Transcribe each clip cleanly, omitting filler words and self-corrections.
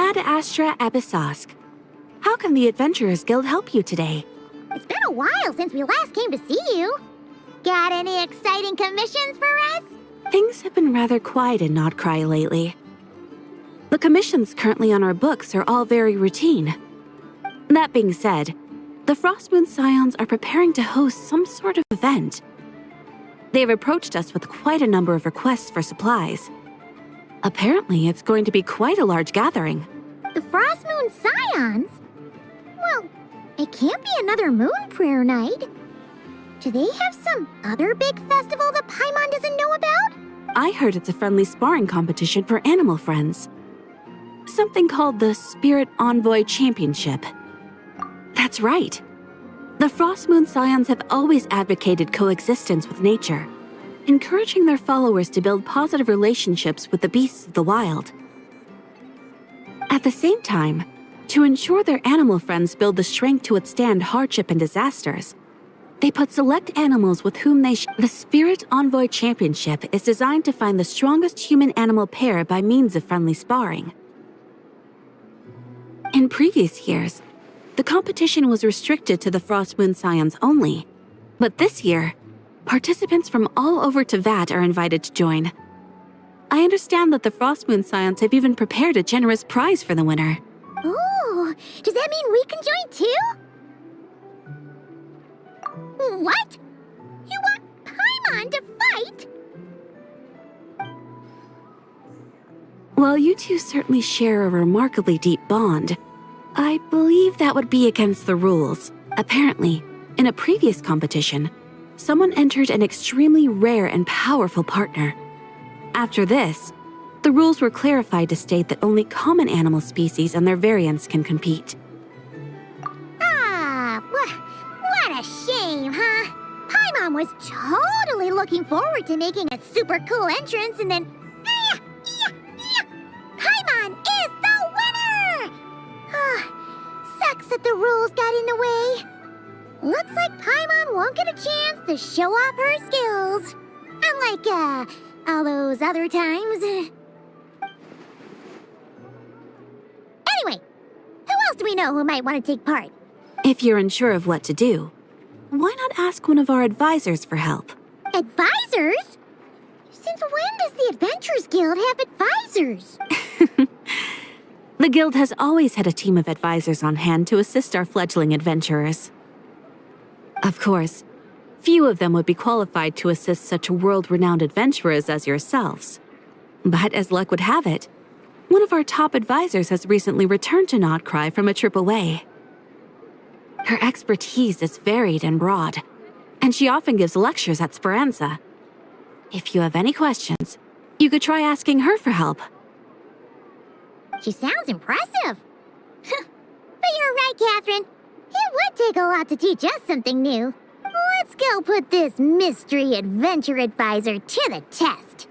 Ad Astra Abyssosk. How can the Adventurers Guild help you today? It's been a while since we last came to see you. Got any exciting commissions for us? Things have been rather quiet in Nodcry lately. The commissions currently on our books are all very routine. That being said, the Frostmoon Scions are preparing to host some sort of event. They've approached us with quite a number of requests for supplies. Apparently, it's going to be quite a large gathering. The Frostmoon Scions? Well, it can't be another moon prayer night. Do they have some other big festival that Paimon doesn't know about? I heard it's a friendly sparring competition for animal friends. Something called the Spirit Envoy Championship. That's right. The Frostmoon Scions have always advocated coexistence with nature, encouraging their followers to build positive relationships with the beasts of the wild. At the same time, to ensure their animal friends build the strength to withstand hardship and disasters, they put select animals with whom The Spirit Envoy Championship is designed to find the strongest human-animal pair by means of friendly sparring. In previous years, the competition was restricted to the Frostmoon Scions only, but this year, participants from all over Teyvat are invited to join. I understand that the Frostmoon Scions have even prepared a generous prize for the winner. Ooh, does that mean we can join too? What? You want Paimon to fight? While you two certainly share a remarkably deep bond, I believe that would be against the rules. Apparently, in a previous competition, someone entered an extremely rare and powerful partner. After this, the rules were clarified to state that only common animal species and their variants can compete. Ah, what a shame, huh? Paimon was totally looking forward to making a super cool entrance and then... Paimon is the winner! Sucks that the rules got in the way. Looks like Paimon won't get a chance to show off her skills. Unlike, all those other times. Anyway, who else do we know who might want to take part? If you're unsure of what to do, why not ask one of our advisors for help? Advisors? Since when does the Adventurers Guild have advisors? The guild has always had a team of advisors on hand to assist our fledgling adventurers. Of course, few of them would be qualified to assist such world-renowned adventurers as yourselves. But as luck would have it, one of our top advisors has recently returned to Nodcry from a trip away. Her expertise is varied and broad, and she often gives lectures at Speranza. If you have any questions, you could try asking her for help. She sounds impressive. But you're right, Catherine. It would take a lot to teach us something new. Let's go put this mystery adventure advisor to the test.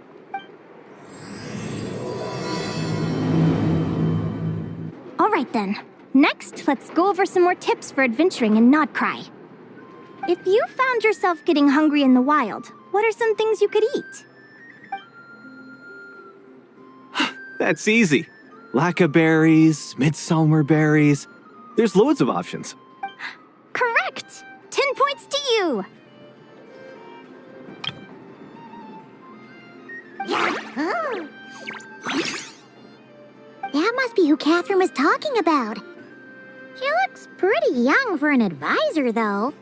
All right then. Next, let's go over some more tips for adventuring in Nodcry. If you found yourself getting hungry in the wild, what are some things you could eat? That's easy. Lacca berries, midsummer berries. There's loads of options. Correct! 10 points to you! Oh. That must be who Catherine was talking about. She looks pretty young for an advisor, though.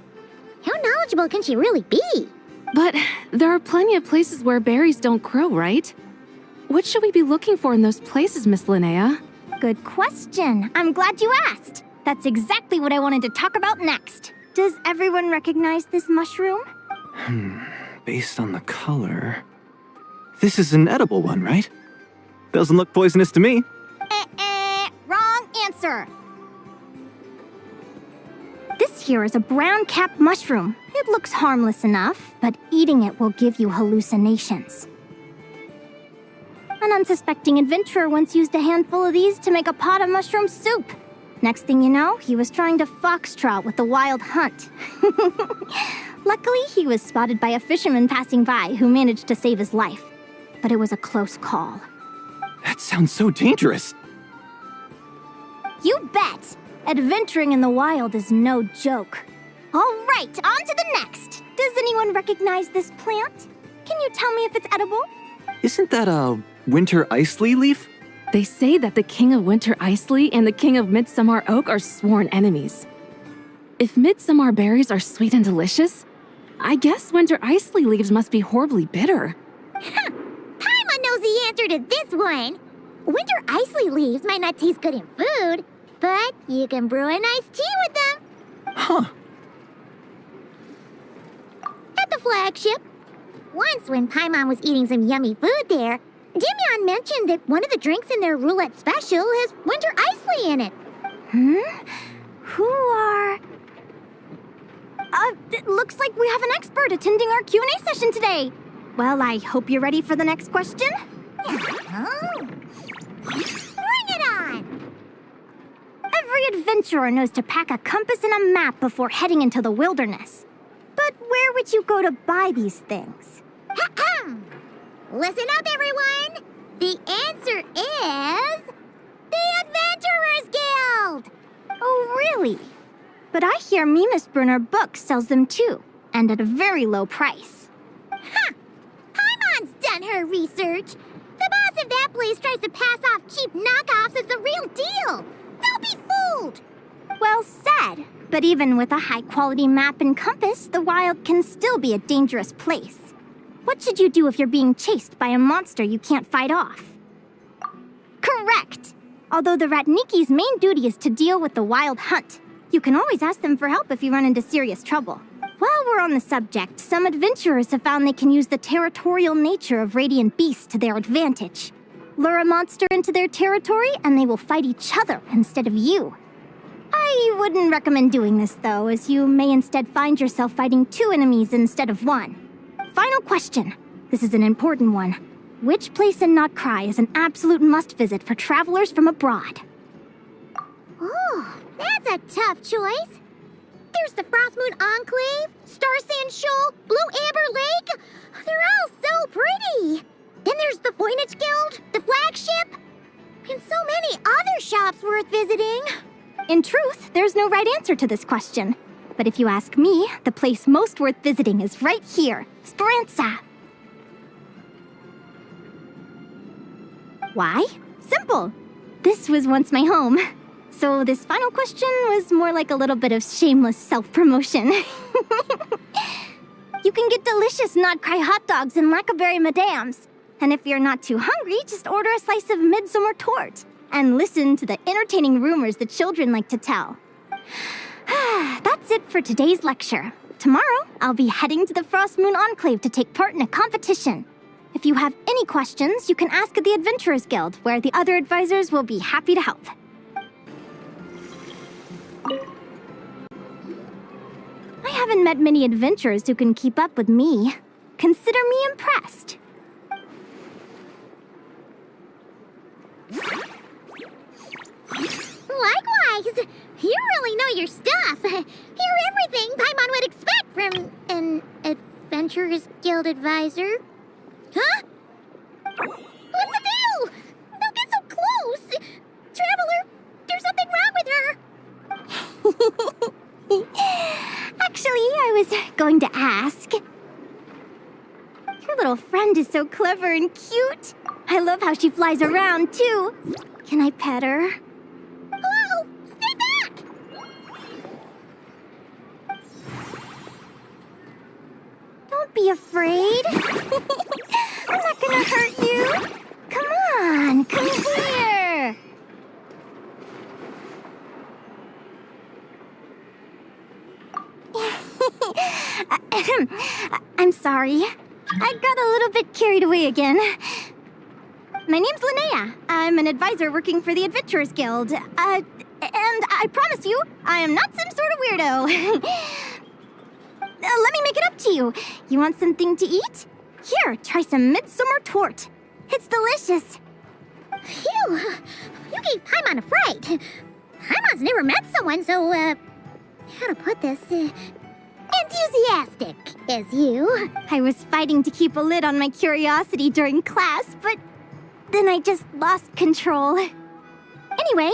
How knowledgeable can she really be? But there are plenty of places where berries don't grow, right? What should we be looking for in those places, Miss Linnea? Good question. I'm glad you asked. That's exactly what I wanted to talk about next. Does everyone recognize this mushroom? Based on the color... This is an edible one, right? Doesn't look poisonous to me. Wrong answer. This here is a brown-capped mushroom. It looks harmless enough, but eating it will give you hallucinations. An unsuspecting adventurer once used a handful of these to make a pot of mushroom soup. Next thing you know, he was trying to foxtrot with the wild hunt. Luckily, he was spotted by a fisherman passing by who managed to save his life. But it was a close call. That sounds so dangerous. You bet! Adventuring in the wild is no joke. All right, on to the next. Does anyone recognize this plant? Can you tell me if it's edible? Isn't that a winter ice-lea leaf? They say that the King of Winter Iceley and the King of Midsummer Oak are sworn enemies. If midsummer berries are sweet and delicious, I guess Winter Iceley leaves must be horribly bitter. Paimon knows the answer to this one. Winter Iceley leaves might not taste good in food, but you can brew a nice tea with them. Huh. At the flagship. Once when Paimon was eating some yummy food there, Dimyon mentioned that one of the drinks in their roulette special has Winter Iceley in it. Who are... it looks like we have an expert attending our Q&A session today. Well, I hope you're ready for the next question. Oh. Bring it on! Every adventurer knows to pack a compass and a map before heading into the wilderness. But where would you go to buy these things? Listen up, everyone! The answer is... the Adventurers Guild! Oh, really? But I hear Mimas Brunner Books sells them too, and at a very low price. Paimon's done her research. The boss of that place tries to pass off cheap knockoffs as the real deal. Don't be fooled! Well said. But even with a high-quality map and compass, the wild can still be a dangerous place. What should you do if you're being chased by a monster you can't fight off? Correct! Although the Ratniki's main duty is to deal with the wild hunt, you can always ask them for help if you run into serious trouble. While we're on the subject, some adventurers have found they can use the territorial nature of radiant beasts to their advantage. Lure a monster into their territory, and they will fight each other instead of you. I wouldn't recommend doing this, though, as you may instead find yourself fighting two enemies instead of one. Final question. This is an important one. Which place in Notcry is an absolute must-visit for travelers from abroad? Oh, that's a tough choice. There's the Frostmoon Enclave, Star Sand Shoal, Blue Amber Lake. They're all so pretty. Then there's the Voynich Guild, the flagship, and so many other shops worth visiting. In truth, there's no right answer to this question. But if you ask me, the place most worth visiting is right here, Speranza. Why? Simple. This was once my home. So this final question was more like a little bit of shameless self-promotion. You can get delicious Notcry hot dogs and Lackaberry Madams. And if you're not too hungry, just order a slice of midsummer tort. And listen to the entertaining rumors the children like to tell. That's it for today's lecture. Tomorrow, I'll be heading to the Frostmoon Enclave to take part in a competition. If you have any questions, you can ask at the Adventurers Guild, where the other advisors will be happy to help. I haven't met many adventurers who can keep up with me. Consider me impressed. Likewise, you really know your stuff. You're everything Paimon would expect from an Adventurers Guild advisor. Huh? What's the deal? Don't get so close. Traveler, there's something wrong with her. Actually, I was going to ask. Your little friend is so clever and cute. I love how she flies around, too. Can I pet her? Whoa! Stay back! Don't be afraid. I'm not gonna hurt you. Come on, come here. I'm sorry. I got a little bit carried away again. My name's Linnea. I'm an advisor working for the Adventurers Guild. And I promise you, I am not some sort of weirdo. Let me make it up to you. You want something to eat? Here, try some midsummer tort. It's delicious. Phew! You gave Paimon a fright. Paimon's never met someone so, how to put this, enthusiastic as you. I was fighting to keep a lid on my curiosity during class, but then I just lost control. Anyway,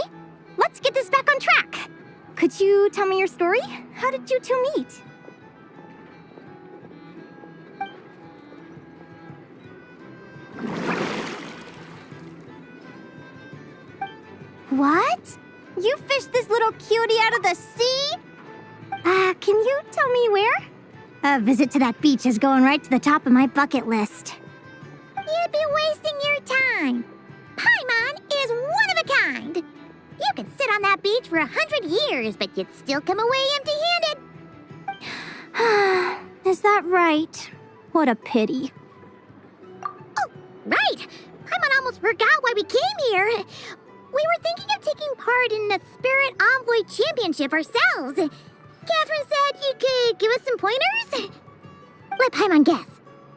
let's get this back on track. Could you tell me your story? How did you two meet? What? You fished this little cutie out of the sea? Can you tell me where? A visit to that beach is going right to the top of my bucket list. You'd be wasting your time. Paimon is one of a kind. You could sit on that beach for 100 years, but you'd still come away empty-handed. Is that right? What a pity. Oh, right. Paimon almost forgot why we came here. We were thinking of taking part in the Spirit Envoy Championship ourselves. Catherine said you could give us some pointers. Let Paimon guess.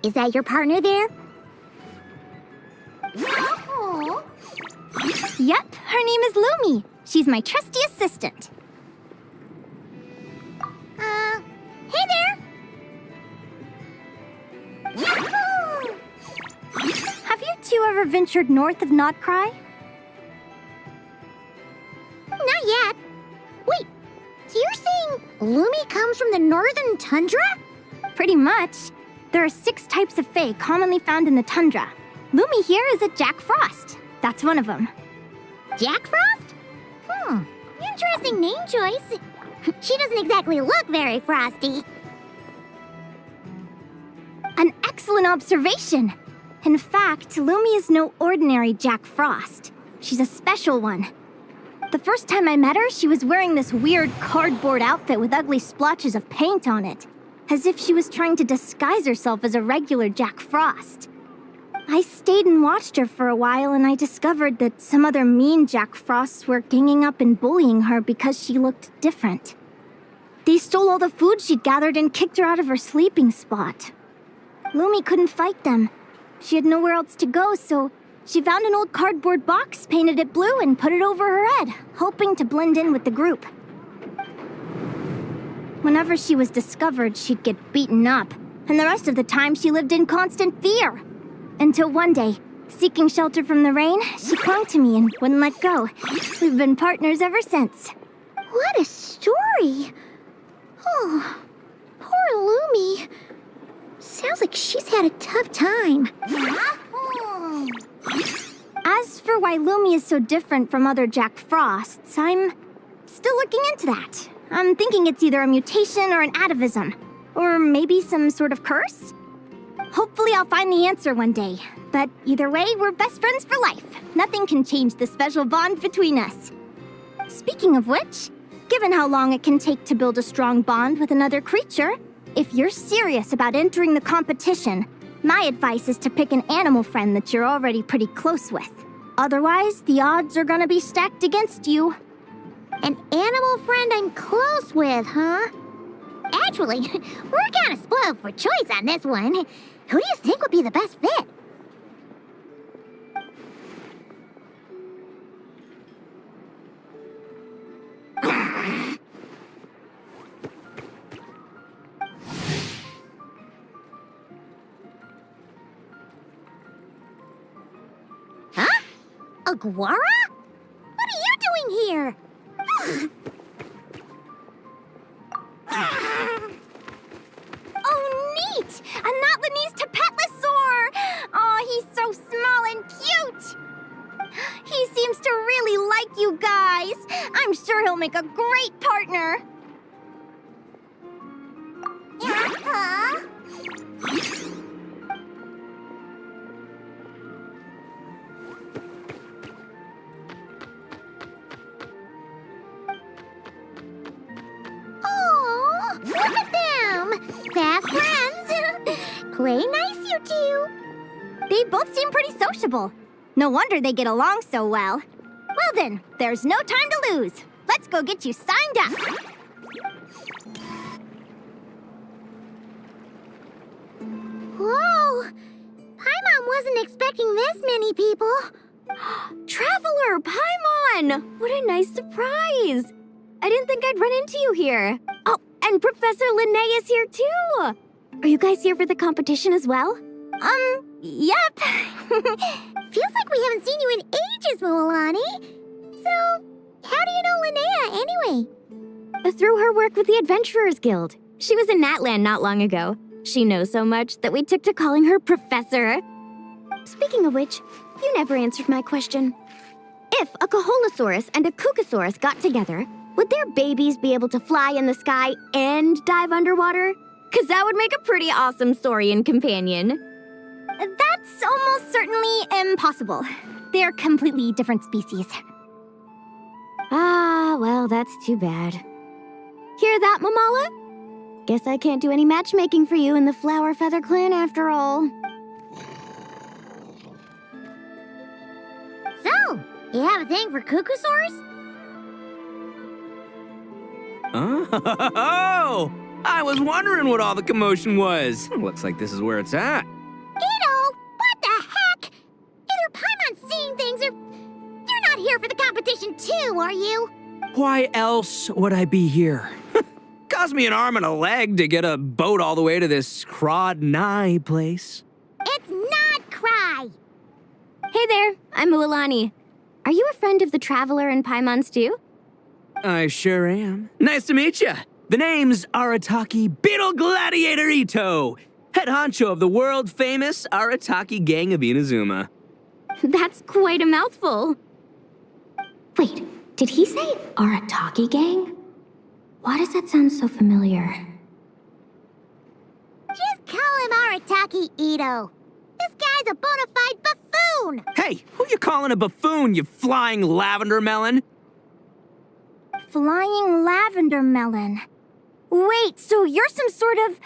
Is that your partner there? Oh. Yep, her name is Lumine. She's my trusty assistant. Hey there. Yahoo! Have you two ever ventured north of Nodcry? Not yet. Wait, so you're saying Lumine comes from the northern tundra? Pretty much. There are 6 types of fae commonly found in the tundra. Lumine here is a Jack Frost. That's one of them. Jack Frost? Interesting name choice. She doesn't exactly look very frosty. An excellent observation. In fact, Lumine is no ordinary Jack Frost. She's a special one. The first time I met her, she was wearing this weird cardboard outfit with ugly splotches of paint on it, as if she was trying to disguise herself as a regular Jack Frost. I stayed and watched her for a while, and I discovered that some other mean Jack Frosts were ganging up and bullying her because she looked different. They stole all the food she'd gathered and kicked her out of her sleeping spot. Lumine couldn't fight them. She had nowhere else to go, so she found an old cardboard box, painted it blue, and put it over her head, hoping to blend in with the group. Whenever she was discovered, she'd get beaten up, and the rest of the time she lived in constant fear. Until one day, seeking shelter from the rain, she clung to me and wouldn't let go. We've been partners ever since. What a story. Oh, poor Lumine. Sounds like she's had a tough time. As for why Lumine is so different from other Jack Frosts, I'm still looking into that. I'm thinking it's either a mutation or an atavism. Or maybe some sort of curse? Hopefully I'll find the answer one day. But either way, we're best friends for life. Nothing can change the special bond between us. Speaking of which, given how long it can take to build a strong bond with another creature, if you're serious about entering the competition, my advice is to pick an animal friend that you're already pretty close with. Otherwise, the odds are gonna be stacked against you. An animal friend I'm close with, huh? Actually, we're kind of spoiled for choice on this one. Who do you think would be the best fit? Huh? Aguara? What are you doing here? Oh, neat! A Notlanese Tapetlosaur! Oh, he's so small and cute! He seems to really like you guys. I'm sure he'll make a great partner. Oh, look at them! Fast friends! Play nice, you two! They both seem pretty sociable. No wonder they get along so well. Well then, there's no time to lose. Let's go get you signed up. Whoa! Paimon wasn't expecting this many people. Traveler, Paimon! What a nice surprise! I didn't think I'd run into you here. Oh, and Professor Linnea is here too! Are you guys here for the competition as well? Yep. Feels like we haven't seen you in ages, Moalani. So, How do you know Linnea, anyway? Through her work with the Adventurers Guild. She was in Natland not long ago. She knows so much that we took to calling her Professor. Speaking of which, you never answered my question. If a Caholosaurus and a Kookasaurus got together, would their babies be able to fly in the sky and dive underwater? 'Cause that would make a pretty awesome Saurian companion. That's almost certainly impossible. They're completely different species. Ah, well, that's too bad. Hear that, Mamala? Guess I can't do any matchmaking for you in the Flower Feather Clan after all. So, you have a thing for Kookasaurs? Oh! I was wondering what all the commotion was. Looks like this is where it's at. Ito, what the heck? Either Paimon's seeing things or you're not here for the competition too, are you? Why else would I be here? Cost me an arm and a leg to get a boat all the way to this Crawd-Nye place. It's not Cry. Hey there, I'm Mualani. Are you a friend of the Traveler and Paimon Stew? I sure am. Nice to meet you. The name's Arataki Beetle Gladiator Ito, head honcho of the world-famous Arataki Gang of Inazuma. That's quite a mouthful. Wait, did he say Arataki Gang? Why does that sound so familiar? Just call him Arataki Ito. This guy's a bona fide buffoon. Hey, who you calling a buffoon, you flying lavender melon? Flying lavender melon. Wait, so you're some sort of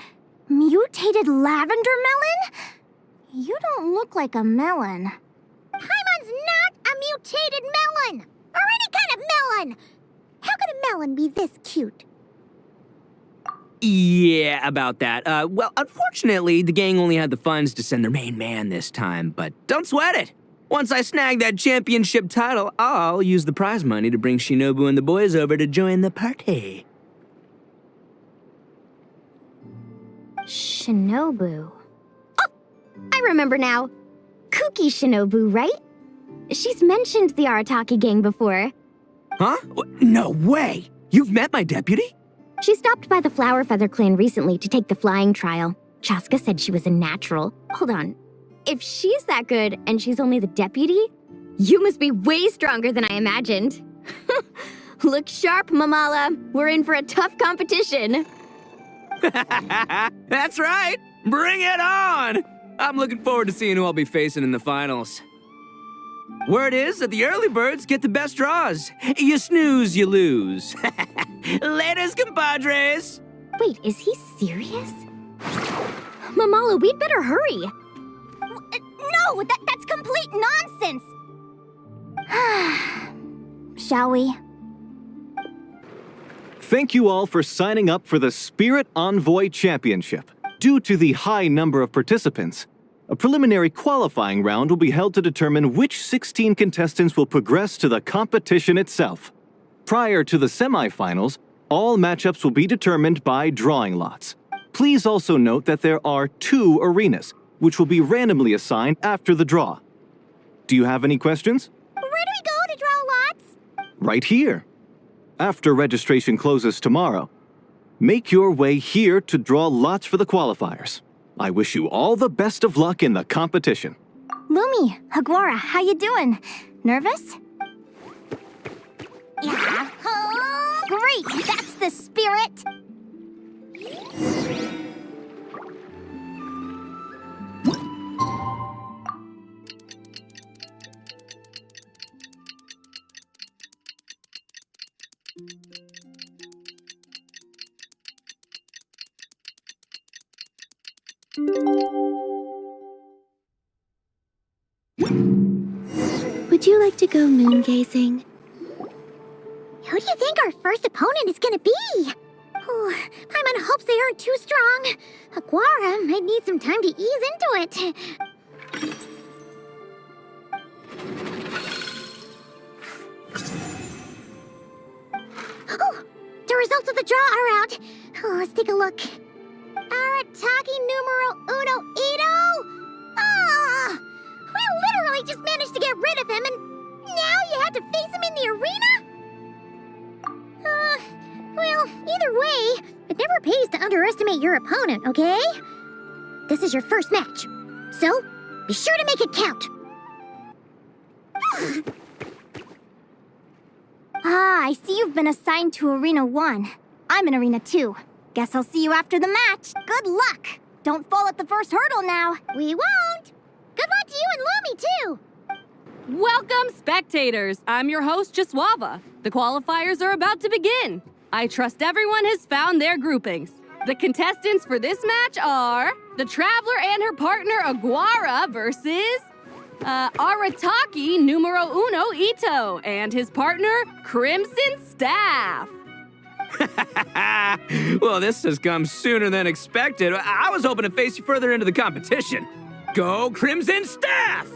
mutated lavender melon? You don't look like a melon. Paimon's not a mutated melon, or any kind of melon. How could a melon be this cute? Yeah, about that. Well, unfortunately, the gang only had the funds to send their main man this time, but don't sweat it. Once I snag that championship title, I'll use the prize money to bring Shinobu and the boys over to join the party. Shinobu. Oh, I remember now. Kuki Shinobu, right? She's mentioned the Arataki Gang before. Huh? No way! You've met my deputy? She stopped by the Flower Feather Clan recently to take the flying trial. Chaska said she was a natural. Hold on. If she's that good and she's only the deputy, you must be way stronger than I imagined. Look sharp, Mamala. We're in for a tough competition. That's right! Bring it on! I'm looking forward to seeing who I'll be facing in the finals. Word is that the early birds get the best draws. You snooze, you lose. Laters, compadres! Wait, is he serious? Mamala, we'd better hurry. No, that's complete nonsense! Shall we? Thank you all for signing up for the Spirit Envoy Championship. Due to the high number of participants, a preliminary qualifying round will be held to determine which 16 contestants will progress to the competition itself. Prior to the semifinals, all matchups will be determined by drawing lots. Please also note that there are 2 arenas, which will be randomly assigned after the draw. Do you have any questions? Where do we go to draw lots? Right here. After registration closes tomorrow, make your way here to draw lots for the qualifiers. I wish you all the best of luck in the competition. Lumi, Hagwara, how you doing? Nervous? Yeah. Great, that's the spirit! Would you like to go moon gazing? Who do you think our first opponent is gonna be? Oh, Paimon hopes they aren't too strong. Aguara might need some time to ease into it. Oh, the results of the draw are out. Oh, let's take a look. Arataki numero uno Ito? Ah! We literally just managed to get rid of him, and now you have to face him in the arena? Well, either way, it never pays to underestimate your opponent, okay? This is your first match, so be sure to make it count. I see you've been assigned to Arena 1. I'm in Arena 2. Guess I'll see you after the match. Good luck! Don't fall at the first hurdle now. We won't. Good luck to you and Lumi, too. Welcome, spectators. I'm your host, Jaswava. The qualifiers are about to begin. I trust everyone has found their groupings. The contestants for this match are the Traveler and her partner Aguara versus Arataki numero uno Ito and his partner Crimson Staff. Well, this has come sooner than expected. I was hoping to face you further into the competition. Go Crimson Staff!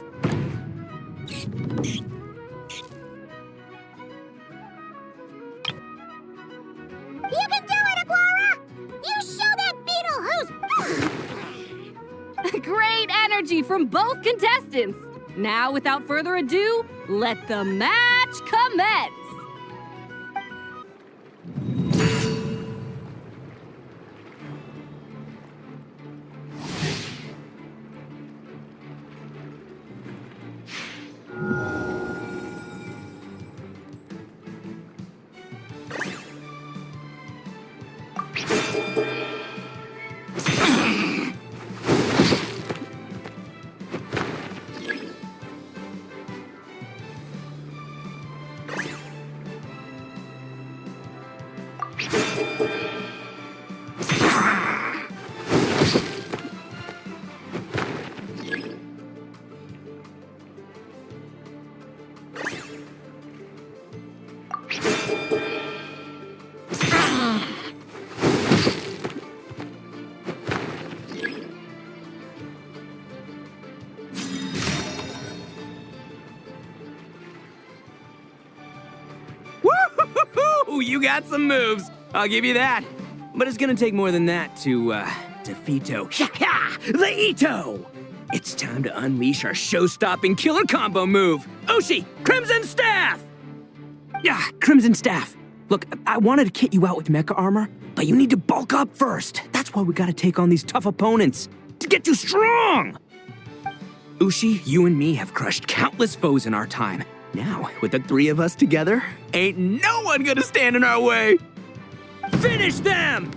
You can do it, Aguara! You show that beetle who's... Great energy from both contestants. Now, without further ado, let the match commence. Woo-hoo-hoo-hoo! You got some moves. I'll give you that. But it's gonna take more than that to defeat the Ito! It's time to unleash our show-stopping killer combo move. Ushi, Crimson Staff! Yeah, Crimson Staff. Look, I wanted to kit you out with mecha armor, but you need to bulk up first. That's why we gotta take on these tough opponents to get you strong! Ushi, you and me have crushed countless foes in our time. Now, with the three of us together, ain't no one gonna stand in our way! Finish them!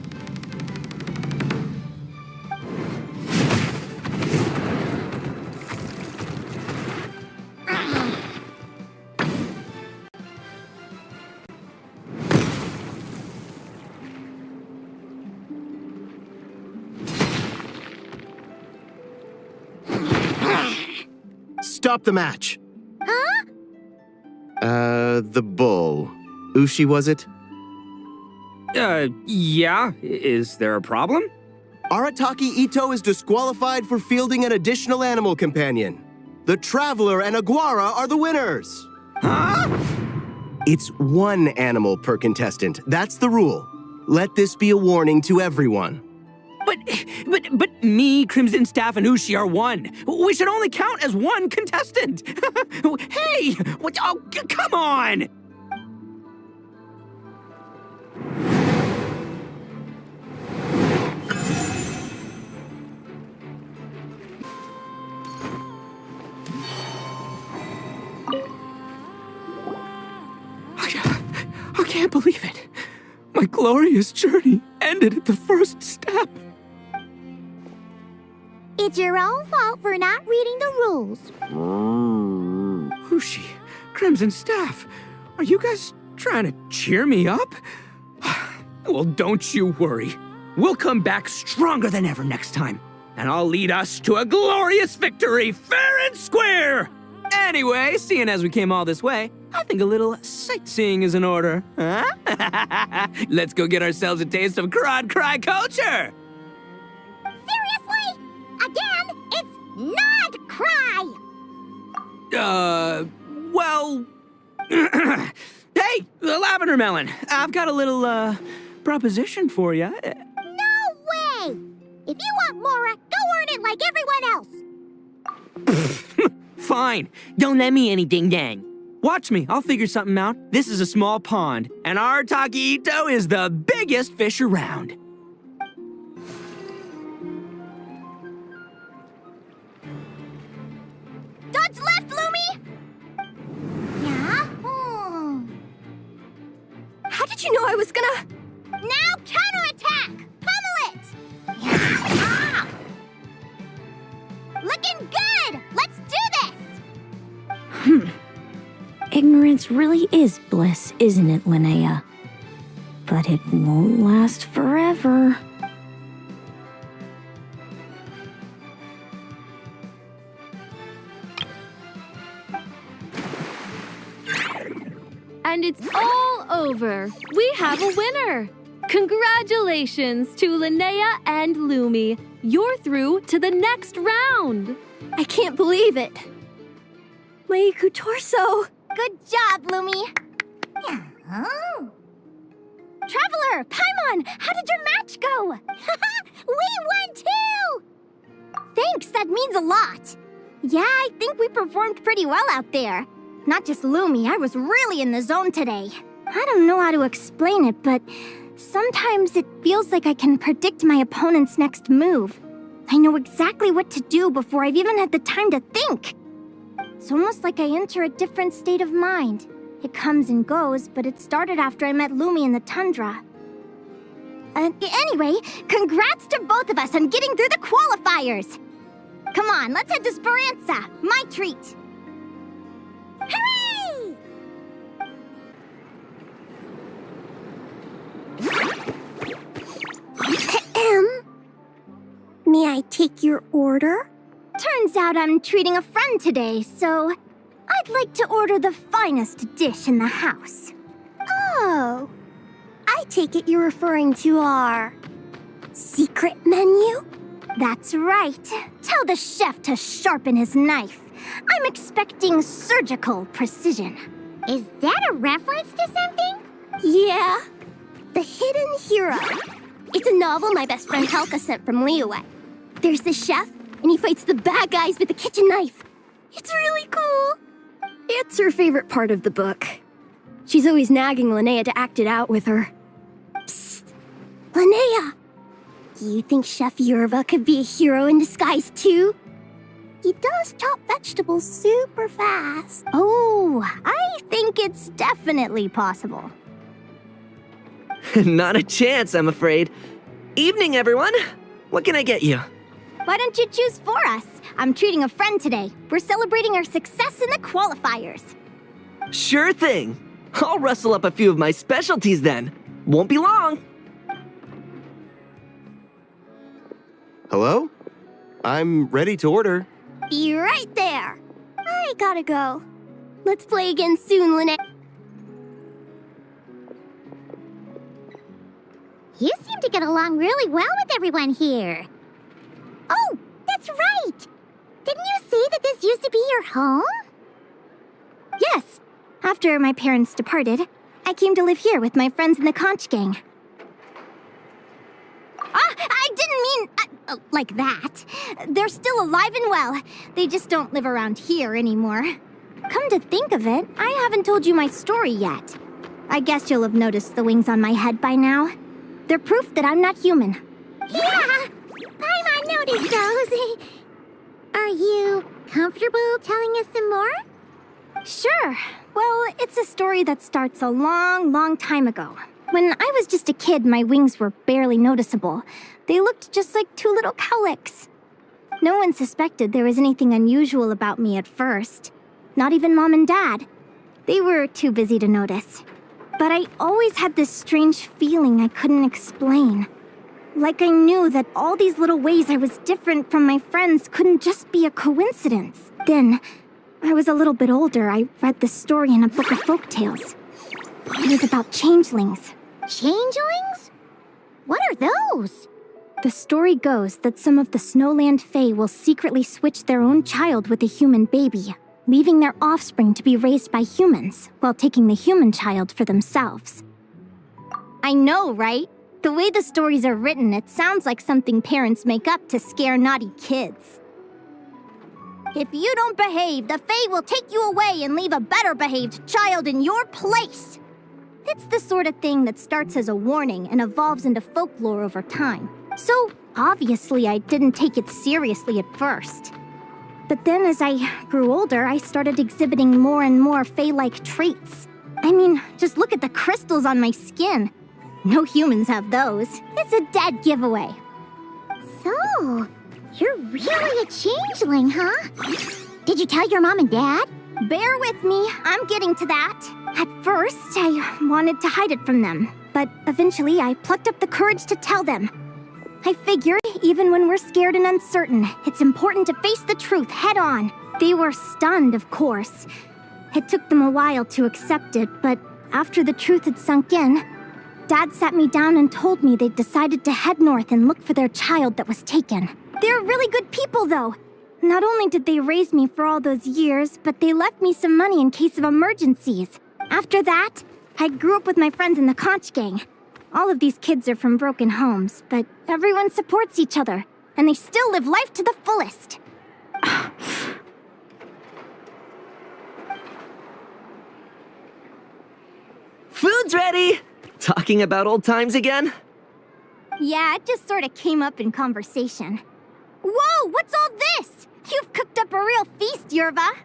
Stop the match. Huh? The bull. Ushi, was it? Yeah. Is there a problem? Arataki Ito is disqualified for fielding an additional animal companion. The Traveler and Aguara are the winners. Huh? It's one animal per contestant. That's the rule. Let this be a warning to everyone. But me, Crimson Staff, and Ushi are one. We should only count as one contestant. Hey, what? Oh, come on! I can't believe it. My glorious journey ended at the first step. It's your own fault for not reading the rules. Ushi, Crimson Staff, are you guys trying to cheer me up? Well, don't you worry. We'll come back stronger than ever next time, and I'll lead us to a glorious victory fair and square! Anyway, seeing as we came all this way, I think a little sightseeing is in order, huh? Let's go get ourselves a taste of Crod Cry culture! Seriously? Again, it's not cry! Well... Hey, the Lavender Melon, I've got a little, proposition for you. No way! If you want Mora, go earn it like everyone else! Fine, don't let me anything then. Watch me, I'll figure something out. This is a small pond, and our Taki Ito is the biggest fish around. Dodge left, Lumi! Yeah? How did you know I was gonna... Now counterattack! Pummel it! Yeah. Looking good! Let's do this! Ignorance really is bliss, isn't it, Linnea? But it won't last forever. And it's all over. We have a winner. Congratulations to Linnea and Lumi. You're through to the next round. I can't believe it. My Iku torso. Good job, Lumi! Yeah. Oh. Traveler, Paimon, how did your match go? We won too! Thanks, that means a lot. Yeah, I think we performed pretty well out there. Not just Lumi, I was really in the zone today. I don't know how to explain it, but sometimes it feels like I can predict my opponent's next move. I know exactly what to do before I've even had the time to think. It's almost like I enter a different state of mind. It comes and goes, but it started after I met Lumi in the tundra. Anyway, congrats to both of us on getting through the qualifiers! Come on, let's head to Speranza, my treat! Hooray! May I take your order? Turns out I'm treating a friend today, so I'd like to order the finest dish in the house. Oh, I take it you're referring to our secret menu? That's right. Tell the chef to sharpen his knife. I'm expecting surgical precision. Is that a reference to something? Yeah. The Hidden Hero. It's a novel my best friend Helka sent from Liyue. There's the chef, and he fights the bad guys with a kitchen knife. It's really cool. It's her favorite part of the book. She's always nagging Linnea to act it out with her. Psst. Linnea, do you think Chef Yerba could be a hero in disguise too? He does chop vegetables super fast. Oh, I think it's definitely possible. Not a chance, I'm afraid. Evening, everyone. What can I get you? Why don't you choose for us? I'm treating a friend today. We're celebrating our success in the qualifiers. Sure thing. I'll rustle up a few of my specialties then. Won't be long. Hello? I'm ready to order. Be right there. I gotta go. Let's play again soon, Linnea. You seem to get along really well with everyone here. Oh, that's right! Didn't you say that this used to be your home? Yes. After my parents departed, I came to live here with my friends in the conch gang. I didn't mean like that. They're still alive and well. They just don't live around here anymore. Come to think of it, I haven't told you my story yet. I guess you'll have noticed the wings on my head by now. They're proof that I'm not human. Yeah! Paimon noticed those. Are you comfortable telling us some more? Sure. Well, it's a story that starts a long, long time ago. When I was just a kid, my wings were barely noticeable. They looked just like two little cowlicks. No one suspected there was anything unusual about me at first. Not even Mom and Dad. They were too busy to notice. But I always had this strange feeling I couldn't explain. Like I knew that all these little ways I was different from my friends couldn't just be a coincidence. Then, when I was a little bit older, I read this story in a book of folktales. It was about changelings. Changelings? What are those? The story goes that some of the Snowland Fae will secretly switch their own child with a human baby, leaving their offspring to be raised by humans, while taking the human child for themselves. I know, right? The way the stories are written, it sounds like something parents make up to scare naughty kids. If you don't behave, the Fae will take you away and leave a better behaved child in your place. It's the sort of thing that starts as a warning and evolves into folklore over time. So, obviously, I didn't take it seriously at first. But then as I grew older, I started exhibiting more and more Fae-like traits. I mean, just look at the crystals on my skin. No humans have those. It's a dead giveaway. So, you're really a changeling, huh? Did you tell your mom and dad? Bear with me, I'm getting to that. At first, I wanted to hide it from them, but eventually I plucked up the courage to tell them. I figured, even when we're scared and uncertain, it's important to face the truth head on. They were stunned, of course. It took them a while to accept it, but after the truth had sunk in, Dad sat me down and told me they'd decided to head north and look for their child that was taken. They're really good people, though. Not only did they raise me for all those years, but they left me some money in case of emergencies. After that, I grew up with my friends in the Conch Gang. All of these kids are from broken homes, but everyone supports each other, and they still live life to the fullest. Food's ready! Talking about old times again? Yeah, it just sort of came up in conversation. Whoa, what's all this? You've cooked up a real feast, Yerva.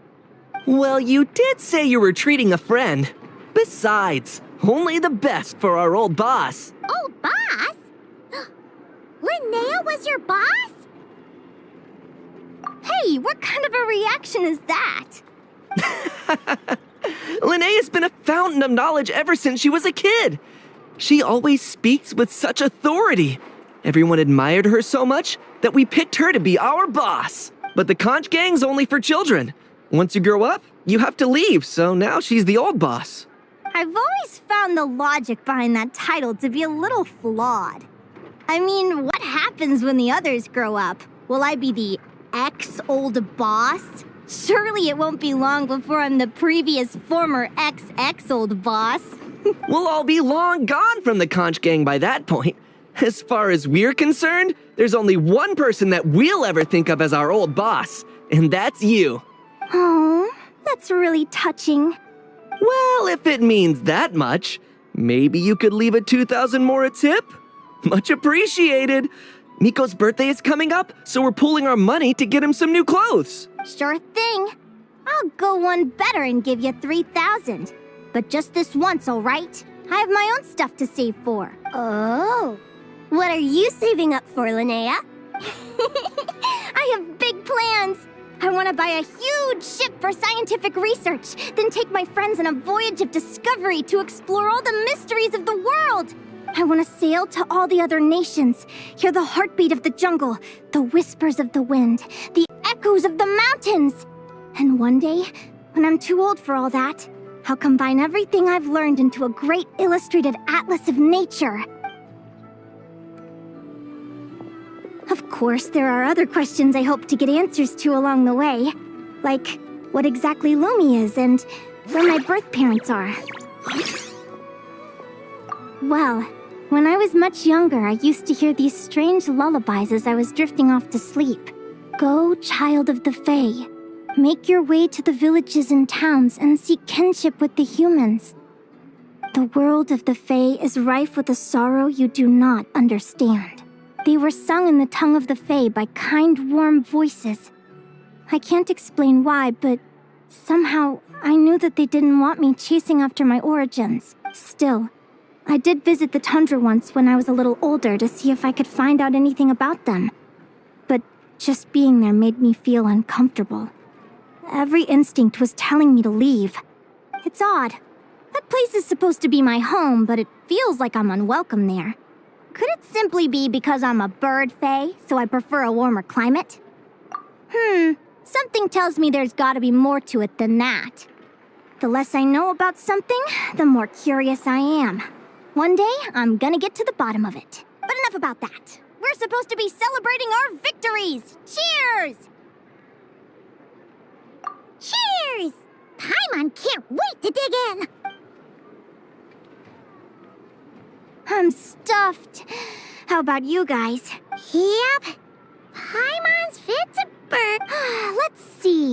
Well, you did say you were treating a friend. Besides, only the best for our old boss. Old boss? Linnea was your boss? Hey, what kind of a reaction is that? Linnea's been a fountain of knowledge ever since she was a kid. She always speaks with such authority. Everyone admired her so much that we picked her to be our boss. But the Conch Gang's only for children. Once you grow up, you have to leave, so now she's the old boss. I've always found the logic behind that title to be a little flawed. I mean, what happens when the others grow up? Will I be the ex-old boss? Surely it won't be long before I'm the previous former ex-old boss. We'll all be long gone from the Conch Gang by that point. As far as we're concerned, there's only one person that we'll ever think of as our old boss, and that's you. Oh, that's really touching. Well, if it means that much, maybe you could leave a 2,000 more a tip? Much appreciated. Miko's birthday is coming up, so we're pooling our money to get him some new clothes. Sure thing. I'll go one better and give you 3,000. But just this once, all right? I have my own stuff to save for. Oh. What are you saving up for, Linnea? I have big plans. I want to buy a huge ship for scientific research, then take my friends on a voyage of discovery to explore all the mysteries of the world. I want to sail to all the other nations, hear the heartbeat of the jungle, the whispers of the wind, the echoes of the mountains. And one day, when I'm too old for all that, I'll combine everything I've learned into a great illustrated atlas of nature. Of course, there are other questions I hope to get answers to along the way. Like, what exactly Lumine is and where my birth parents are. Well, when I was much younger, I used to hear these strange lullabies as I was drifting off to sleep. Go, child of the Fae. Make your way to the villages and towns and seek kinship with the humans. The world of the Fae is rife with a sorrow you do not understand. They were sung in the tongue of the Fae by kind, warm voices. I can't explain why, but somehow I knew that they didn't want me chasing after my origins. Still, I did visit the tundra once when I was a little older to see if I could find out anything about them. But just being there made me feel uncomfortable. Every instinct was telling me to leave. It's odd. That place is supposed to be my home, but it feels like I'm unwelcome there. Could it simply be because I'm a bird fae, so I prefer a warmer climate? Something tells me there's gotta be more to it than that. The less I know about something, the more curious I am. One day, I'm gonna get to the bottom of it. But enough about that. We're supposed to be celebrating our victories! Cheers! Cheers! Paimon can't wait to dig in! I'm stuffed. How about you guys? Yep. Paimon's fit to burn. Let's see.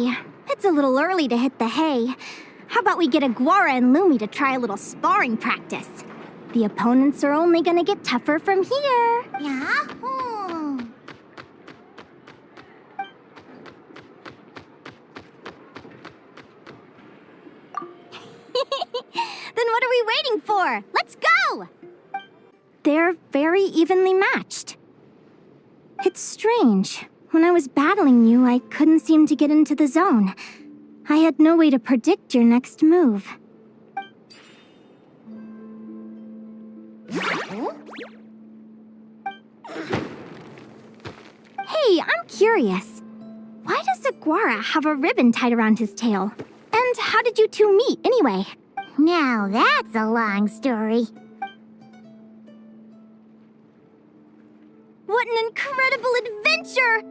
a little early to hit the hay. How about we get Aguara and Lumi to try a little sparring practice? The opponents are only gonna get tougher from here. Yahoo! Then what are we waiting for? Let's go! They're very evenly matched. It's strange. When I was battling you, I couldn't seem to get into the zone. I had no way to predict your next move. Hey, I'm curious. Why does Aguara have a ribbon tied around his tail? And how did you two meet, anyway? Now that's a long story. What an incredible adventure!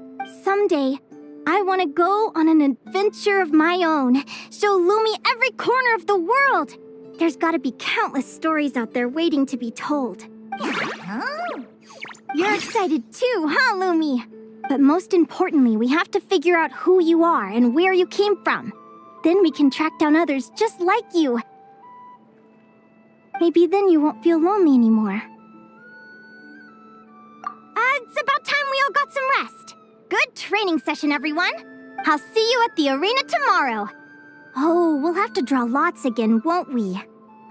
Someday, I want to go on an adventure of my own. Show Lumi every corner of the world. There's got to be countless stories out there waiting to be told. You're excited too, huh, Lumi? But most importantly, we have to figure out who you are and where you came from. Then we can track down others just like you. Maybe then you won't feel lonely anymore. It's about time we all got some rest. Good training session, everyone. I'll see you at the arena tomorrow. Oh, we'll have to draw lots again, won't we?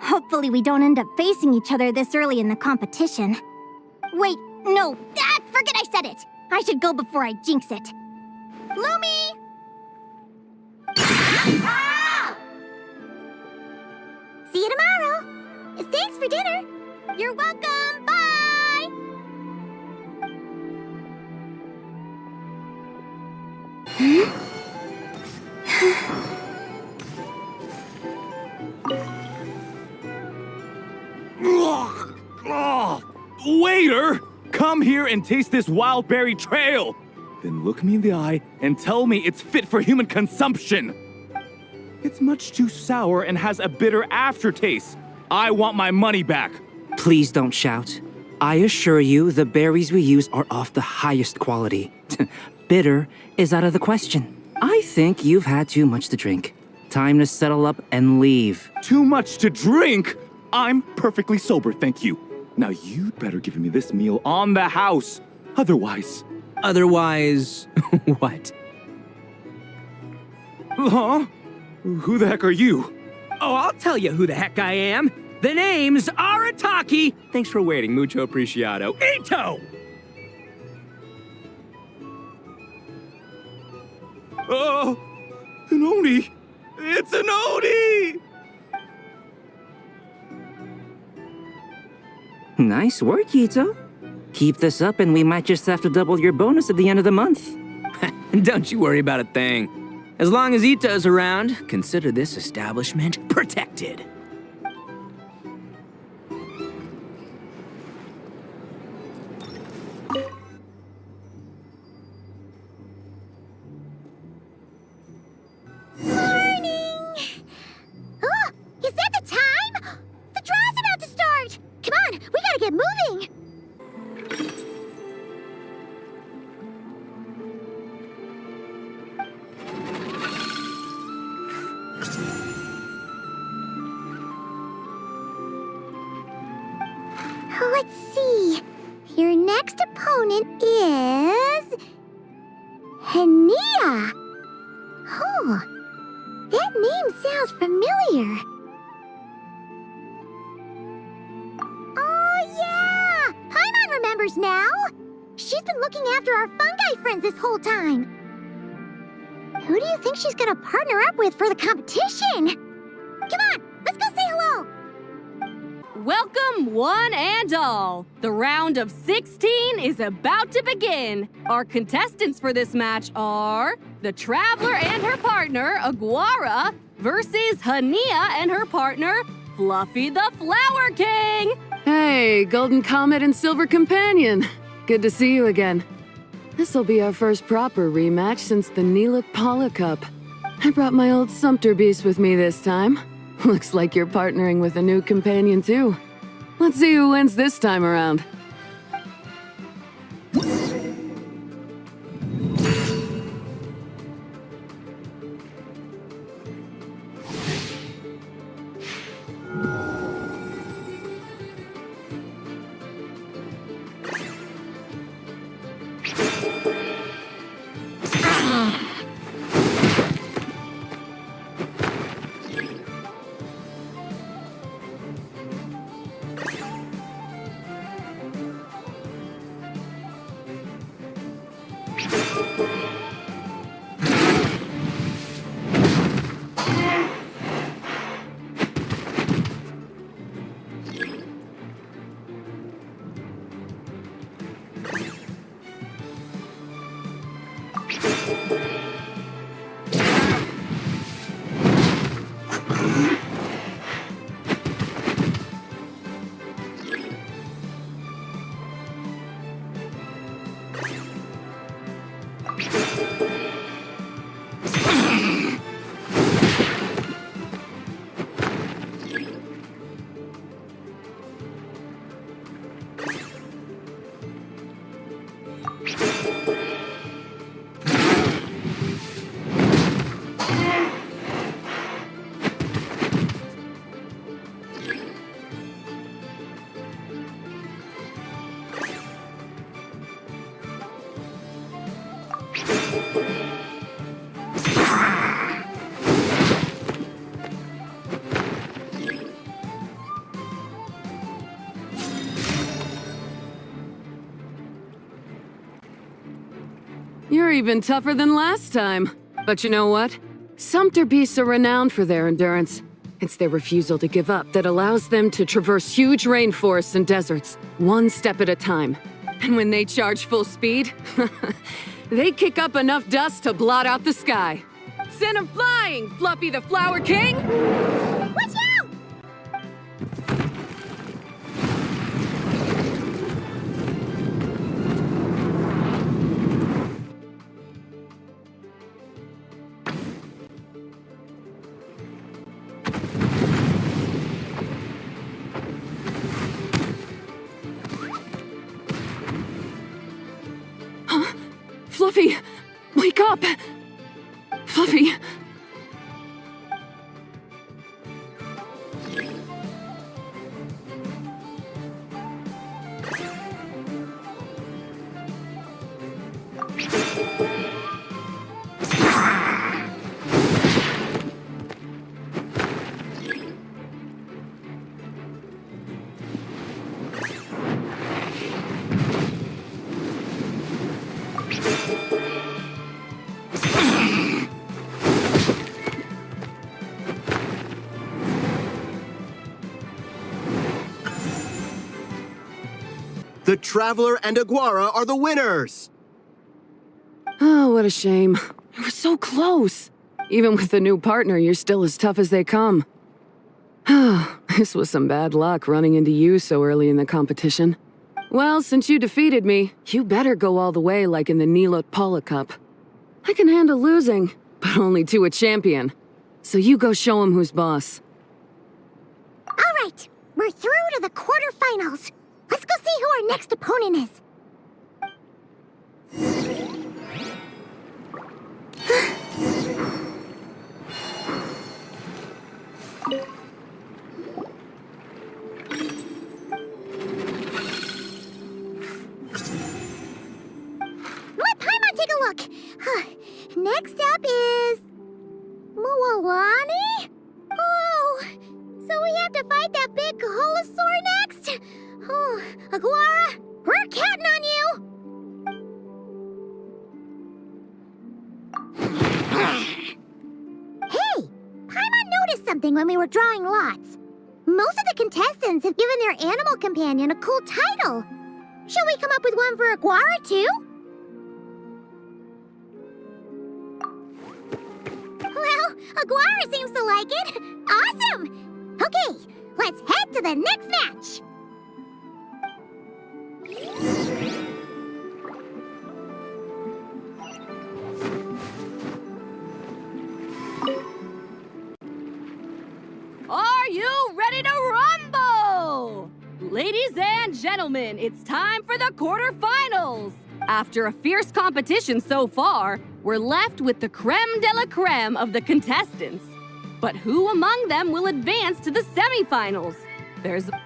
Hopefully we don't end up facing each other this early in the competition. Wait, no. Forget I said it. I should go before I jinx it. Lumi! See you tomorrow. Thanks for dinner. You're welcome. Bye! Waiter! Come here and taste this wild berry trail! Then look me in the eye and tell me it's fit for human consumption! It's much too sour and has a bitter aftertaste. I want my money back. Please don't shout. I assure you, the berries we use are of the highest quality. Bitter is out of the question. I think you've had too much to drink. Time to settle up and leave. Too much to drink? I'm perfectly sober, thank you. Now you'd better give me this meal on the house. Otherwise... Otherwise, what? Huh? Who the heck are you? Oh, I'll tell you who the heck I am. The name's Arataki. Thanks for waiting, mucho apreciado. Ito! Oh, an Oni! It's an Oni! Nice work, Ito. Keep this up and we might just have to double your bonus at the end of the month. Don't you worry about a thing. As long as Ito's around, consider this establishment protected. Morning! Oh, is that the time? The draw's about to start! Come on, we gotta get moving! Let's see. Your next opponent is... Linnea! Oh, that name sounds familiar. Oh, yeah! Paimon remembers now! She's been looking after our fungi friends this whole time. Who do you think she's gonna partner up with for the competition? Come on, let's go say hello! Welcome, one and all. The round of 16 is about to begin. Our contestants for this match are the Traveler and her partner, Aguara, versus Linnea and her partner, Fluffy the Flower King. Hey, Golden Comet and Silver Companion. Good to see you again. This'll be our first proper rematch since the Neela Paula Cup. I brought my old Sumpter Beast with me this time. Looks like you're partnering with a new companion, too. Let's see who wins this time around. You're even tougher than last time. But you know what? Sumpter beasts are renowned for their endurance. It's their refusal to give up that allows them to traverse huge rainforests and deserts, one step at a time. And when they charge full speed, they kick up enough dust to blot out the sky. Send 'em flying, Fluffy the Flower King! Watch out! Fluffy, wake up! Fluffy! The Traveler and Aguara are the winners! Oh, what a shame. You were so close. Even with the new partner, you're still as tough as they come. This was some bad luck running into you so early in the competition. Well, since you defeated me, you better go all the way like in the Nilot Paula Cup. I can handle losing, but only to a champion. So you go show him who's boss. All right, we're through to the quarterfinals. Let's go see who our next opponent is. Let Paimon take a look. Next up is... Mualani? Oh, so we have to fight that big Holosaur next? Oh, Aguara, we're counting on you! Hey, Paimon noticed something when we were drawing lots. Most of the contestants have given their animal companion a cool title. Shall we come up with one for Aguara, too? Well, Aguara seems to like it. Awesome! Okay, let's head to the next match. Are you ready to rumble? Ladies and gentlemen, it's time for the quarterfinals. After a fierce competition so far, we're left with the creme de la creme of the contestants. But who among them will advance to the semifinals?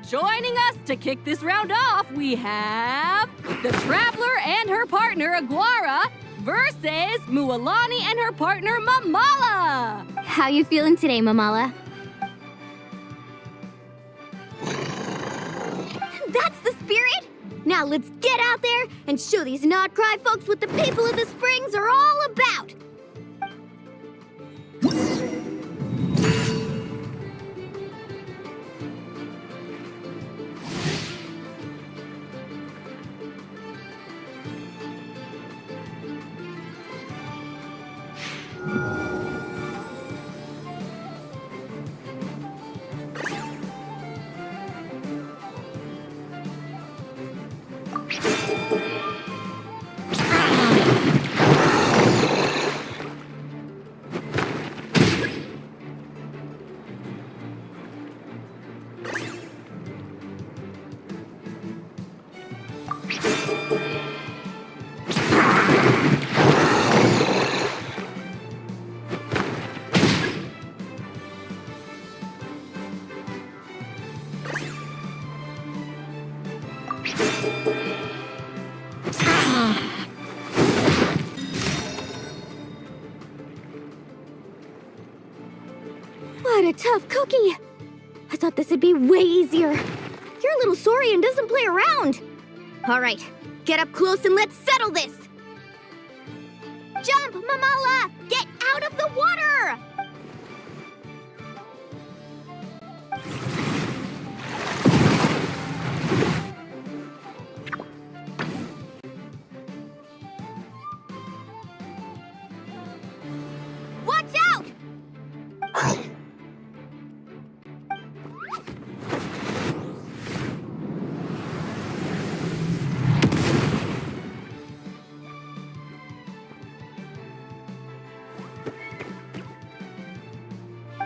Joining us to kick this round off, we have the Traveler and her partner Aguara versus Mualani and her partner Mamala. How you feeling today, Mamala? That's the spirit! Now let's get out there and show these not-cry folks what the people of the Springs are all about! What a tough cookie! I thought this would be way easier. Your little Saurian doesn't play around. All right, get up close and let's settle this. Jump, Mamala! Get out of the water! Watch out!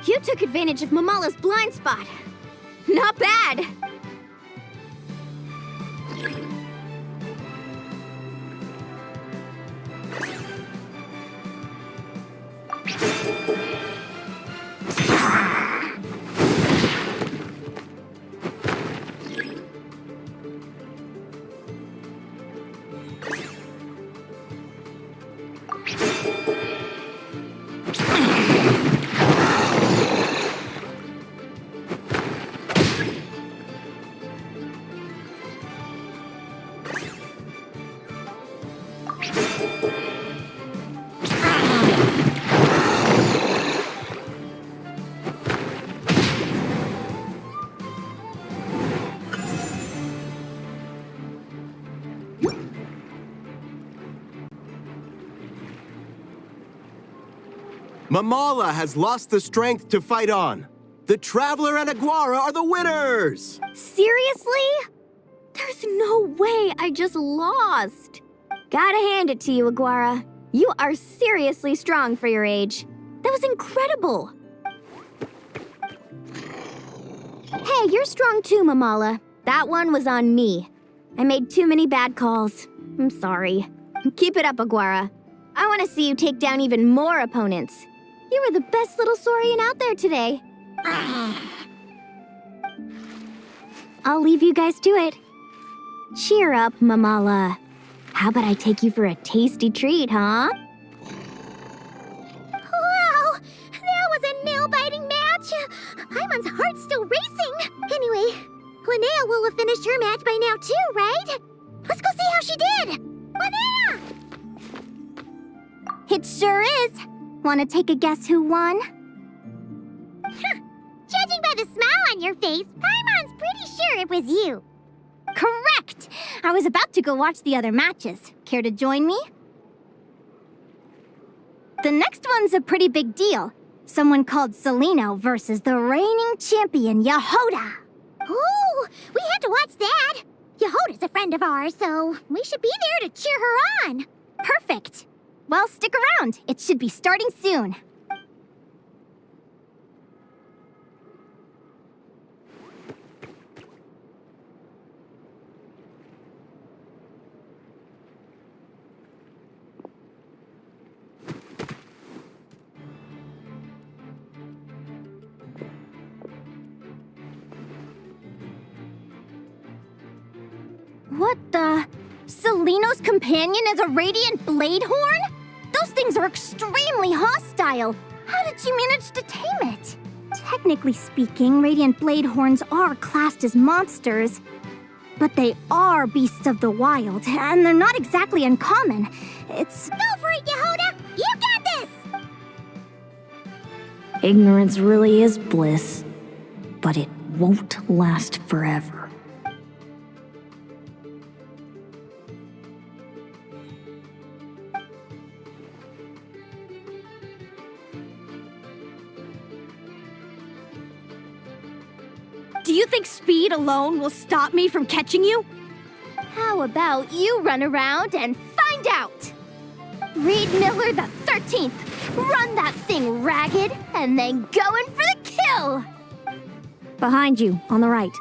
You took advantage of Mamala's blind spot. Not bad. Mamala has lost the strength to fight on. The Traveler and Aguara are the winners! Seriously? There's no way I just lost. Gotta hand it to you, Aguara. You are seriously strong for your age. That was incredible. Hey, you're strong too, Mamala. That one was on me. I made too many bad calls. I'm sorry. Keep it up, Aguara. I want to see you take down even more opponents. You were the best little Saurian out there today. I'll leave you guys to it. Cheer up, Mamala. How about I take you for a tasty treat, huh? Wow! That was a nail-biting match! Paimon's heart's still racing! Anyway, Linnea will have finished her match by now too, right? Let's go see how she did! Linnea! It sure is. Want to take a guess who won? Judging by the smile on your face, Paimon's pretty sure it was you. Correct! I was about to go watch the other matches. Care to join me? The next one's a pretty big deal. Someone called Celino versus the reigning champion, Yehoda. Ooh, we had to watch that. Yehoda's a friend of ours, so we should be there to cheer her on. Perfect. Well, stick around. It should be starting soon. What the? Celino's companion is a radiant blade horn? Those things are extremely hostile. How did you manage to tame it? Technically speaking, radiant blade horns are classed as monsters. But they are beasts of the wild, and they're not exactly uncommon. It's... Go for it, Yehoda! You got this! Ignorance really is bliss, but it won't last forever. Do you think speed alone will stop me from catching you? How about you run around and find out? Reed Miller the 13th, run that thing ragged and then go in for the kill! Behind you, on the right.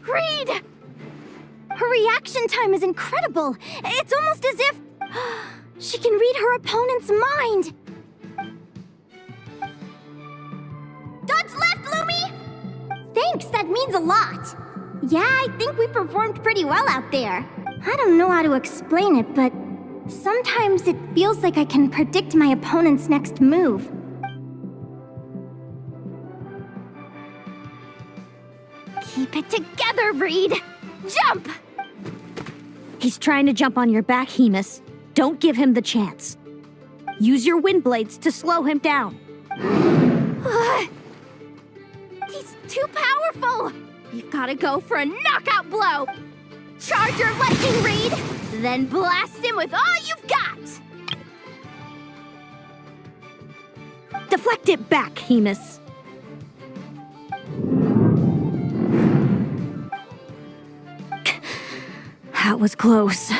Reed! Her reaction time is incredible. It's almost as if she can read her opponent's mind. Dodge left, Lumi! Thanks, that means a lot. Yeah, I think we performed pretty well out there. I don't know how to explain it, but sometimes it feels like I can predict my opponent's next move. Keep it together, Reed! Jump! He's trying to jump on your back, Hemus. Don't give him the chance. Use your wind blades to slow him down. He's too powerful! We've gotta go for a knockout blow! Charge your lightning, Reed! Then blast him with all you've got! Deflect it back, Hemus. That was close,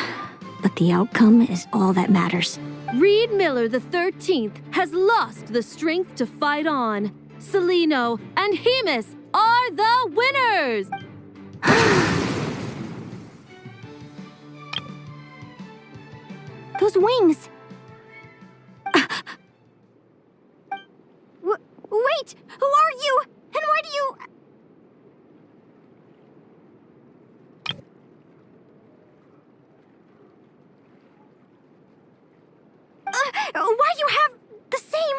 but the outcome is all that matters. Reed Miller the 13th has lost the strength to fight on. Celino and Hemus are the winners! Those wings! Wait! Who are you? And why do you... why do you have the same...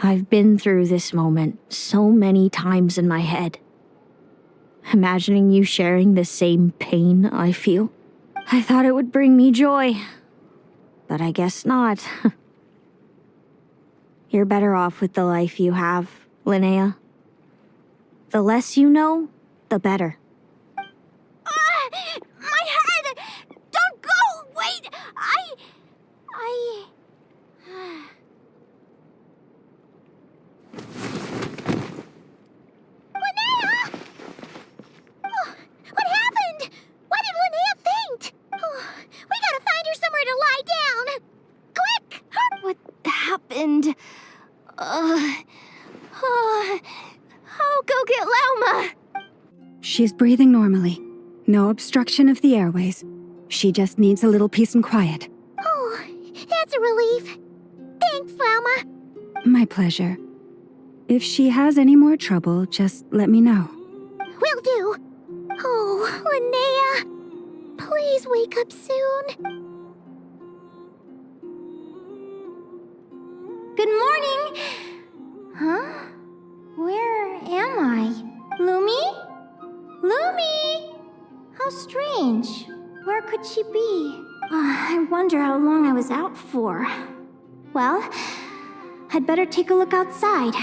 I've been through this moment so many times in my head. Imagining you sharing the same pain I feel. I thought it would bring me joy, but I guess not. You're better off with the life you have, Linnea. The less you know, the better. My head! Don't go! Wait! Linnea! Oh, what happened? Why did Linnea faint? Oh, we gotta find her somewhere to lie down! Quick! What happened? I'll go get Lauma! She's breathing normally. No obstruction of the airways. She just needs a little peace and quiet. Oh, that's a relief. Thanks, Lauma. My pleasure. If she has any more trouble, just let me know. Will do. Oh, Linnea. Please wake up soon. Good morning! Huh? Where am I? Lumi? Lumi! How strange. Where could she be? I wonder how long I was out for. Well, I'd better take a look outside.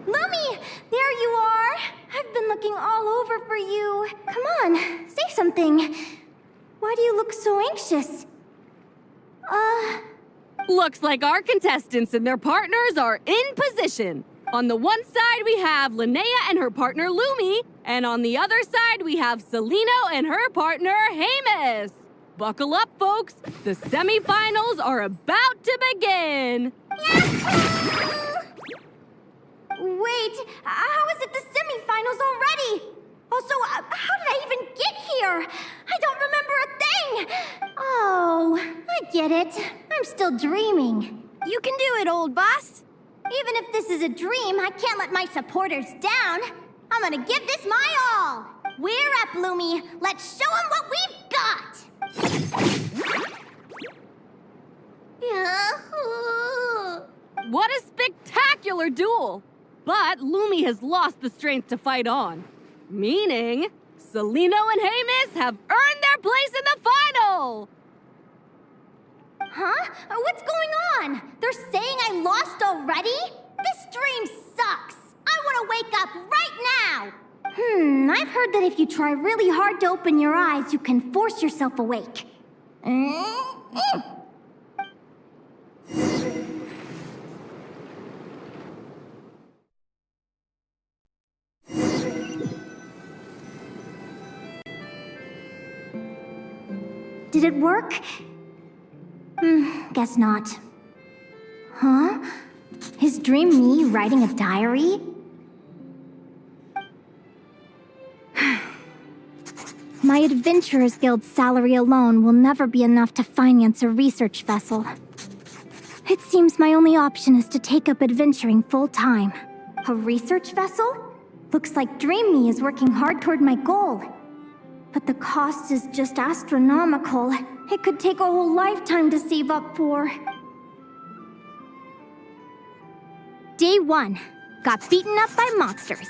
Lumi! There you are! I've been looking all over for you. Come on, say something. Why do you look so anxious? Looks like our contestants and their partners are in position. On the one side, we have Linnea and her partner Lumi, and on the other side, we have Celino and her partner Hemus. Buckle up, folks. The semifinals are about to begin. Wait, how is it the semifinals already? Also, how did I even get here? I don't remember a thing! Oh, I get it. I'm still dreaming. You can do it, old boss. Even if this is a dream, I can't let my supporters down. I'm gonna give this my all. We're up, Lumi. Let's show them what we've got! What a spectacular duel! But Lumi has lost the strength to fight on. Meaning, Celino and Hamis have earned their place in the final! Huh? What's going on? They're saying I lost already? This dream sucks! I want to wake up right now! I've heard that if you try really hard to open your eyes, you can force yourself awake. Did it work? Guess not. Huh? Is Dream me writing a diary? My Adventurers Guild salary alone will never be enough to finance a research vessel. It seems my only option is to take up adventuring full-time. A research vessel? Looks like Dream Me is working hard toward my goal. But the cost is just astronomical. It could take a whole lifetime to save up for. Day 1. Got beaten up by monsters.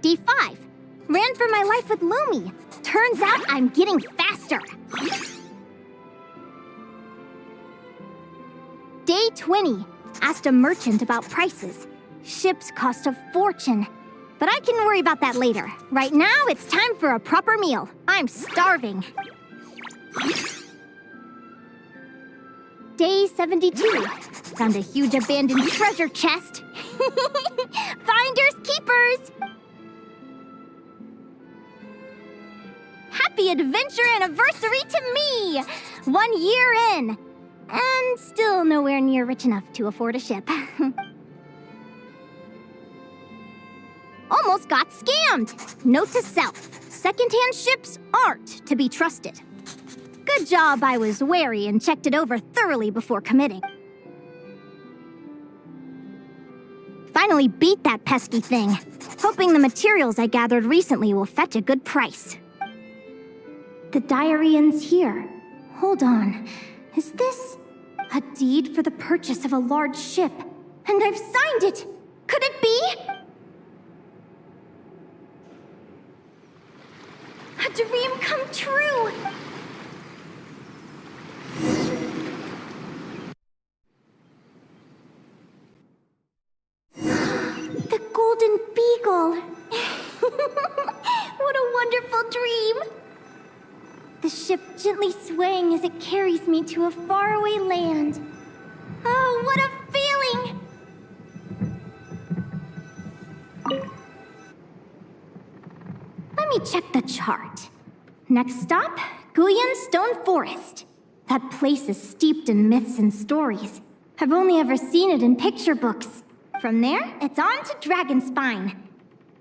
Day 5. Ran for my life with Lumine. Turns out I'm getting faster. Day 20. Asked a merchant about prices. Ships cost a fortune. But I can worry about that later. Right now, it's time for a proper meal. I'm starving. Day 72. Found a huge abandoned treasure chest. Finders keepers! Happy adventure anniversary to me! 1 year in. And still nowhere near rich enough to afford a ship. Almost got scammed! Note to self, secondhand ships aren't to be trusted. Good job I was wary and checked it over thoroughly before committing. Finally beat that pesky thing, hoping the materials I gathered recently will fetch a good price. The diary ends here. Hold on. Is this a deed for the purchase of a large ship? And I've signed it! Could it be? A dream come true! The Golden Beagle! What a wonderful dream! The ship gently swaying as it carries me to a faraway land. Oh, what a feeling! Let me check the chart. Next stop, Guyan Stone Forest. That place is steeped in myths and stories. I've only ever seen it in picture books. From there, it's on to Dragonspine.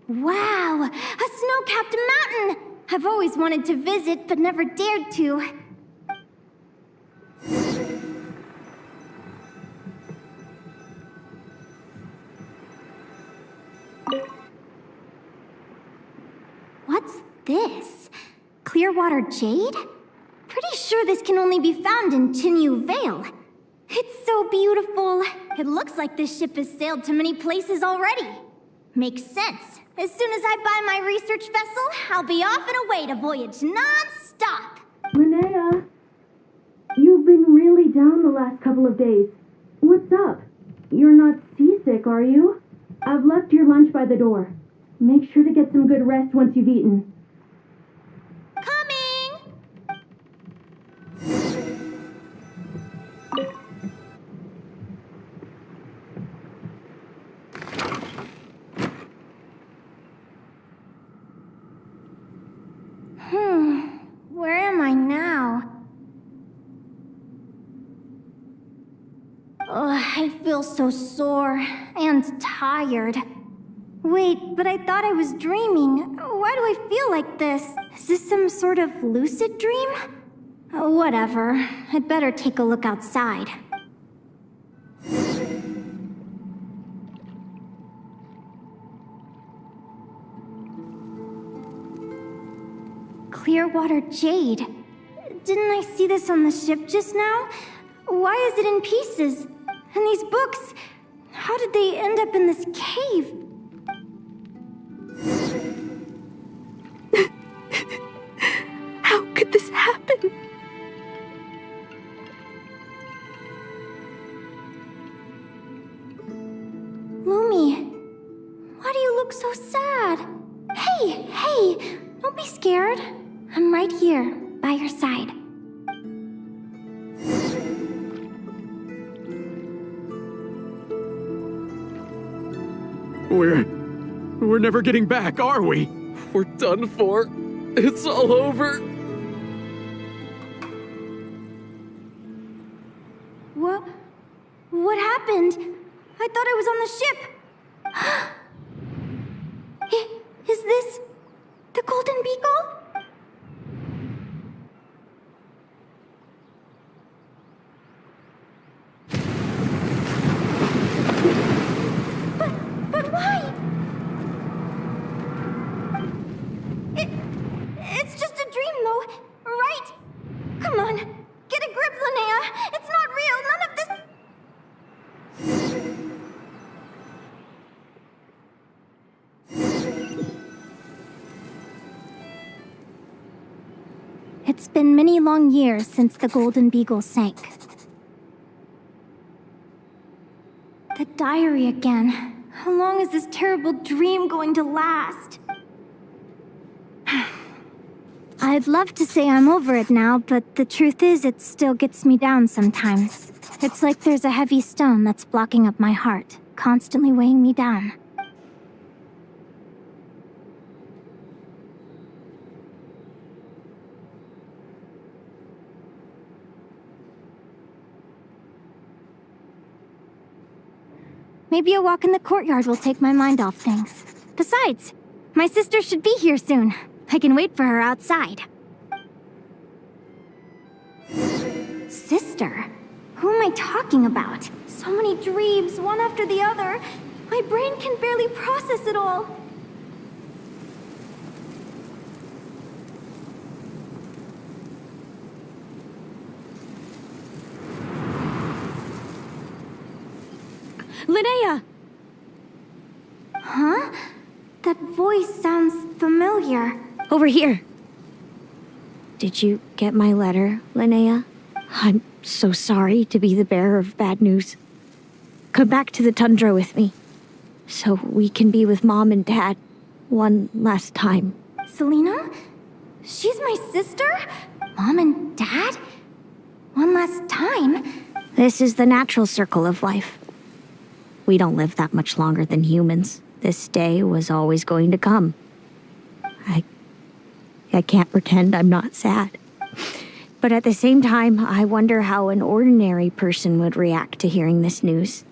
Wow, a snow-capped mountain! I've always wanted to visit, but never dared to. What's this? Clearwater jade? Pretty sure this can only be found in Chinyu Vale. It's so beautiful. It looks like this ship has sailed to many places already. Makes sense. As soon as I buy my research vessel, I'll be off and away to voyage non-stop. Linnea, you've been really down the last couple of days. What's up? You're not seasick, are you? I've left your lunch by the door. Make sure to get some good rest once you've eaten. Coming! Where am I now? I feel so sore and tired. Wait, but I thought I was dreaming. Why do I feel like this? Is this some sort of lucid dream? Whatever. I'd better take a look outside. Clearwater jade. Didn't I see this on the ship just now? Why is it in pieces? And these books, how did they end up in this cave? How could this happen? Lumi, why do you look so sad? Hey, don't be scared. I'm right here, by your side. We're never getting back, are we? We're done for. It's all over. What happened? I thought I was on the ship. Is this the Golden Beagle? But why? It's just a dream, though, right? Come on, get a grip, Linnea. It's not real. None of this. It's been many long years since the Golden Beagle sank. The diary again. How long is this terrible dream going to last? I'd love to say I'm over it now, but the truth is it still gets me down sometimes. It's like there's a heavy stone that's blocking up my heart, constantly weighing me down. Maybe a walk in the courtyard will take my mind off things. Besides, my sister should be here soon. I can wait for her outside. Sister? Who am I talking about? So many dreams, one after the other. My brain can barely process it all. Linnea! Huh? That voice sounds familiar. Over here. Did you get my letter, Linnea? I'm so sorry to be the bearer of bad news. Come back to the tundra with me, so we can be with Mom and Dad one last time. Selena? She's my sister? Mom and Dad? One last time? This is the natural circle of life. We don't live that much longer than humans. This day was always going to come. I can't pretend I'm not sad. But at the same time, I wonder how an ordinary person would react to hearing this news.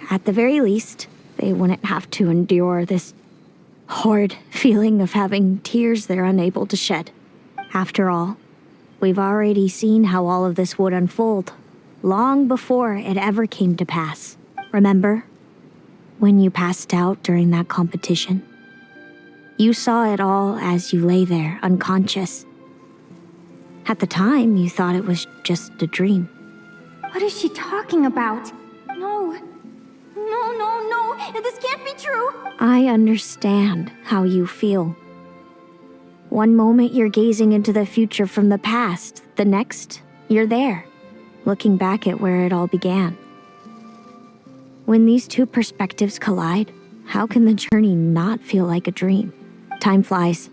At the very least, they wouldn't have to endure this horrid feeling of having tears they're unable to shed. After all, we've already seen how all of this would unfold, long before it ever came to pass. Remember? When you passed out during that competition? You saw it all as you lay there, unconscious. At the time, you thought it was just a dream. What is she talking about? No. This can't be true. I understand how you feel. One moment you're gazing into the future from the past, the next, you're there, looking back at where it all began. When these two perspectives collide, how can the journey not feel like a dream? Time flies.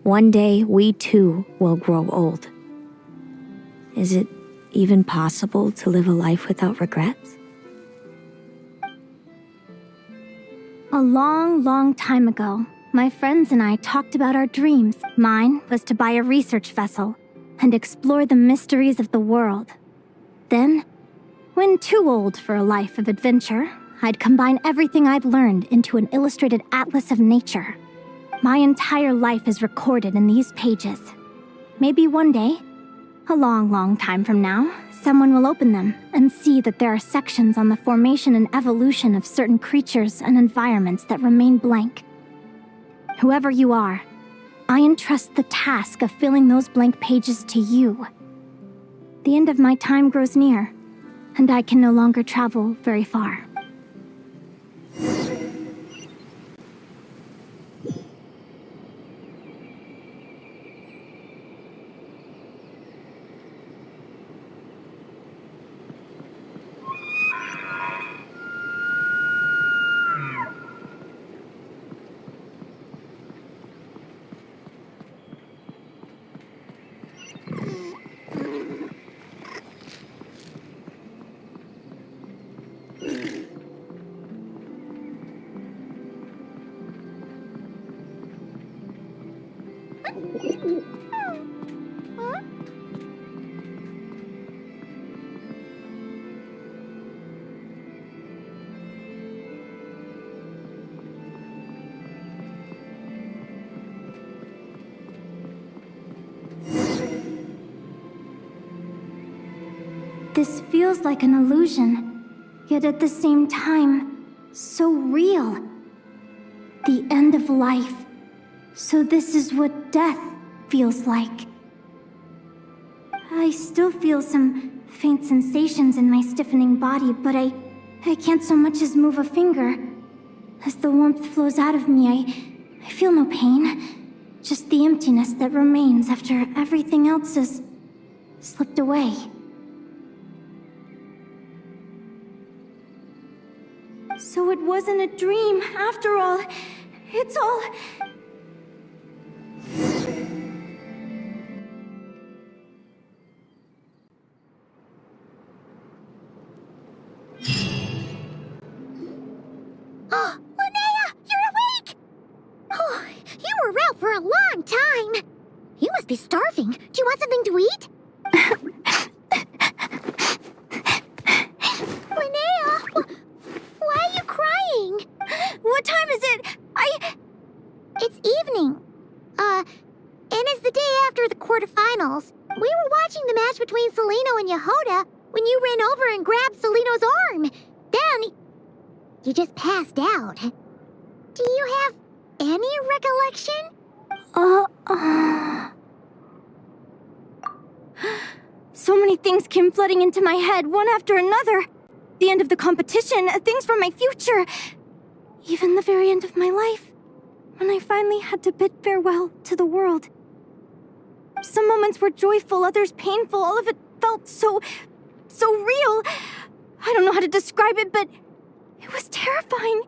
One day, we too will grow old. Is it even possible to live a life without regrets? A long time ago, my friends and I talked about our dreams. Mine was to buy a research vessel and explore the mysteries of the world. Then, when too old for a life of adventure, I'd combine everything I'd learned into an illustrated atlas of nature. My entire life is recorded in these pages. Maybe one day, a long time from now, someone will open them and see that there are sections on the formation and evolution of certain creatures and environments that remain blank. Whoever you are, I entrust the task of filling those blank pages to you. The end of my time grows near, and I can no longer travel very far. This feels like an illusion, yet at the same time, so real. The end of life. So this is what death feels like. I still feel some faint sensations in my stiffening body, but I can't so much as move a finger. As the warmth flows out of me, I feel no pain. Just the emptiness that remains after everything else has slipped away. So it wasn't a dream, after all. It's all... Oh, Linnea, you're awake! Oh, you were out for a long time. You must be starving. Do you want something to eat? Linnea, why are you crying? What time is it? It's evening. And it's the day after the quarterfinals. We were watching the match between Celino and Yehoda when you ran over and grabbed Celino's arm. Then, you just passed out. Do you have any recollection? So many things came flooding into my head, one after another. The end of the competition, things from my future. Even the very end of my life, when I finally had to bid farewell to the world. Some moments were joyful, others painful. All of it felt so real. I don't know how to describe it, but it was terrifying.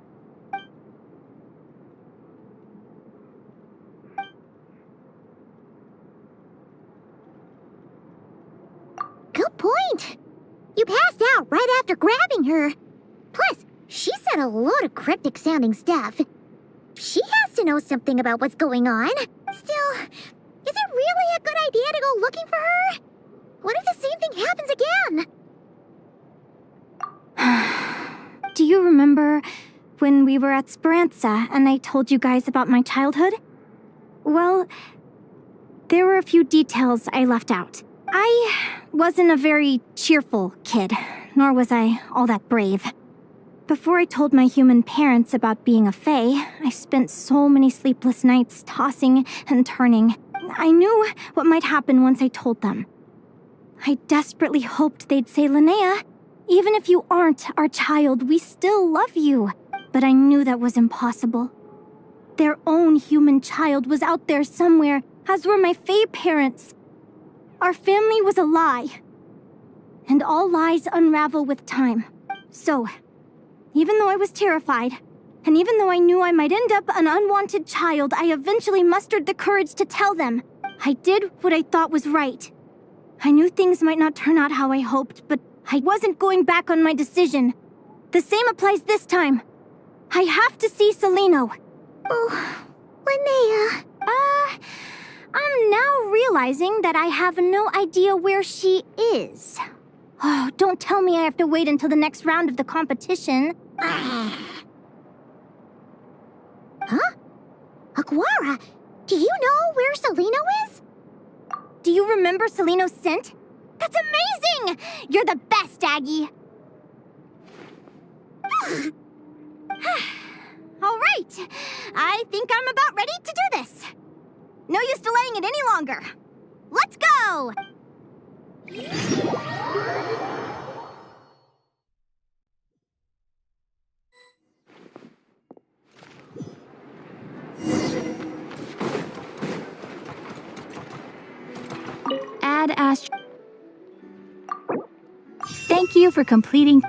Good point. You passed out right after grabbing her. Plus, she said a load of cryptic-sounding stuff. She has to know something about what's going on. Still, is it really a good idea to go looking for her? What if the same thing happens again? Do you remember when we were at Speranza and I told you guys about my childhood? Well, there were a few details I left out. I wasn't a very cheerful kid, nor was I all that brave. Before I told my human parents about being a fae, I spent so many sleepless nights tossing and turning. I knew what might happen once I told them. I desperately hoped they'd say, Linnea, even if you aren't our child, we still love you. But I knew that was impossible. Their own human child was out there somewhere, as were my fae parents. Our family was a lie. And all lies unravel with time. So, even though I was terrified, and even though I knew I might end up an unwanted child, I eventually mustered the courage to tell them. I did what I thought was right. I knew things might not turn out how I hoped, but I wasn't going back on my decision. The same applies this time. I have to see Celino. Oh, Linnea. I'm now realizing that I have no idea where she is. Oh, don't tell me I have to wait until the next round of the competition. Huh? Aguara, do you know where Celino is? Do you remember Celino's scent? That's amazing! You're the best, Aggie! All right, I think I'm about ready to do this. No use delaying it any longer. Let's go! Add Astro. Thank you for completing.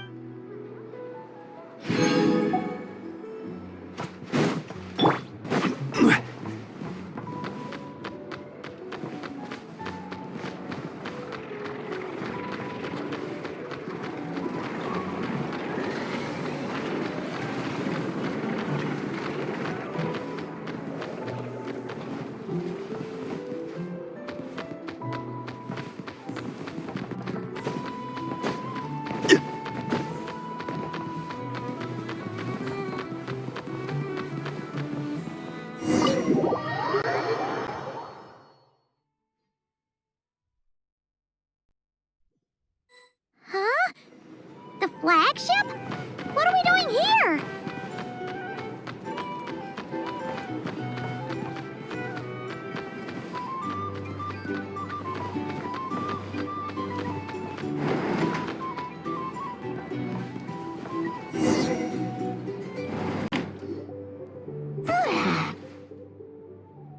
Huh? The flagship? What are we doing here?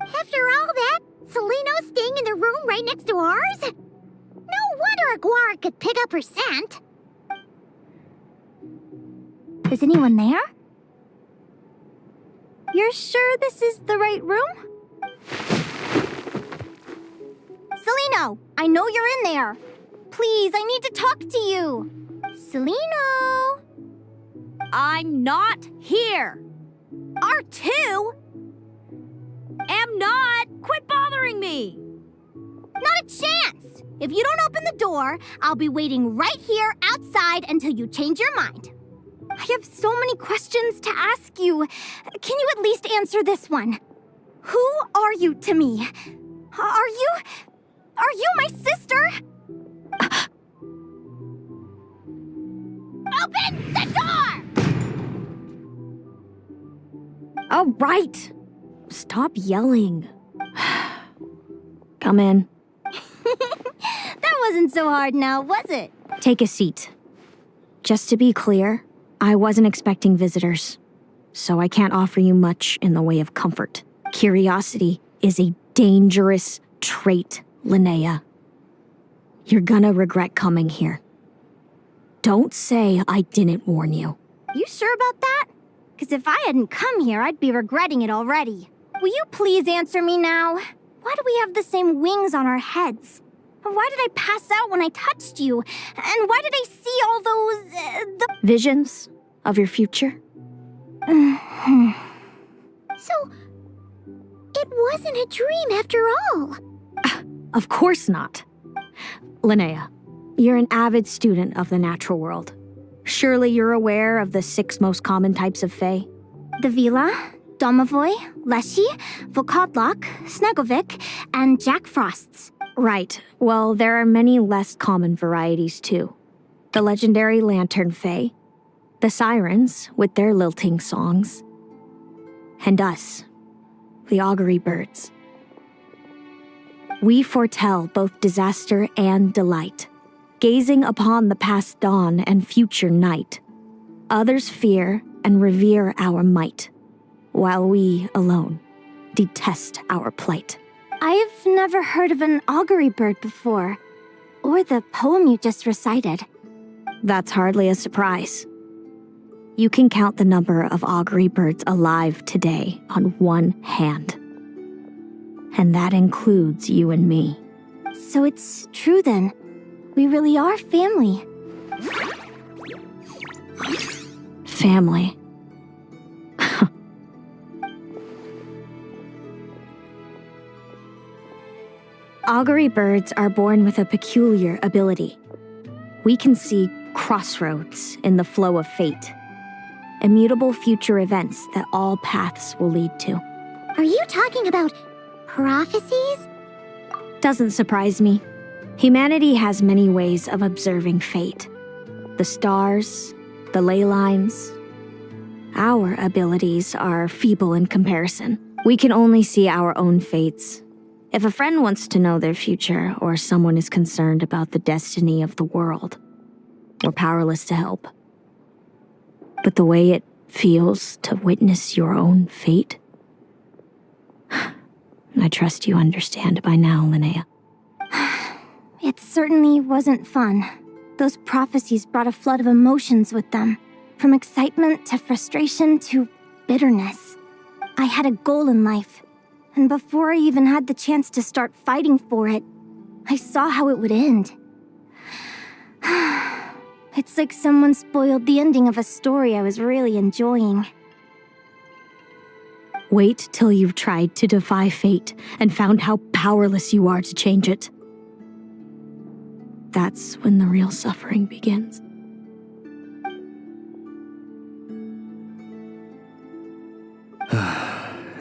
After all that, Seleno's staying in the room right next to ours? No wonder Aguara could pick up her scent. Is anyone there? You're sure this is the right room? Seleno, I know you're in there. Please, I need to talk to you. Seleno! I'm not here. R2? Am not. Quit bothering me. Not a chance! If you don't open the door, I'll be waiting right here outside until you change your mind. I have so many questions to ask you. Can you at least answer this one? Who are you to me? Are you my sister? Open the door! All right. Stop yelling. Come in. That wasn't so hard now, was it? Take a seat. Just to be clear, I wasn't expecting visitors, so I can't offer you much in the way of comfort. Curiosity is a dangerous trait, Linnea. You're gonna regret coming here. Don't say I didn't warn you. You sure about that? Because if I hadn't come here, I'd be regretting it already. Will you please answer me now? Why do we have the same wings on our heads? Why did I pass out when I touched you? And why did I see all those, Visions of your future? So, it wasn't a dream after all. Of course not. Linnea, you're an avid student of the natural world. Surely you're aware of the 6 most common types of Fae? The Vila, Domovoy, Leshy, Volkodlok, Snegovic, and Jack Frosts. Right. Well, there are many less common varieties too. The legendary Lantern Fae, the Sirens with their lilting songs, and us, the Augury Birds. We foretell both disaster and delight, gazing upon the past dawn and future night. Others fear and revere our might, while we alone detest our plight. I've never heard of an augury bird before, or the poem you just recited. That's hardly a surprise. You can count the number of augury birds alive today on one hand. And that includes you and me. So it's true then. We really are family. Family. Augury birds are born with a peculiar ability. We can see crossroads in the flow of fate, immutable future events that all paths will lead to. Are you talking about prophecies? Doesn't surprise me. Humanity has many ways of observing fate. The stars, the ley lines. Our abilities are feeble in comparison. We can only see our own fates If a friend wants to know their future, or someone is concerned about the destiny of the world, we're powerless to help. But the way it feels to witness your own fate, I trust you understand by now, Linnea. It certainly wasn't fun. Those prophecies brought a flood of emotions with them. From excitement to frustration to bitterness. I had a goal in life, and before I even had the chance to start fighting for it, I saw how it would end. It's like someone spoiled the ending of a story I was really enjoying. Wait till you've tried to defy fate and found how powerless you are to change it. That's when the real suffering begins.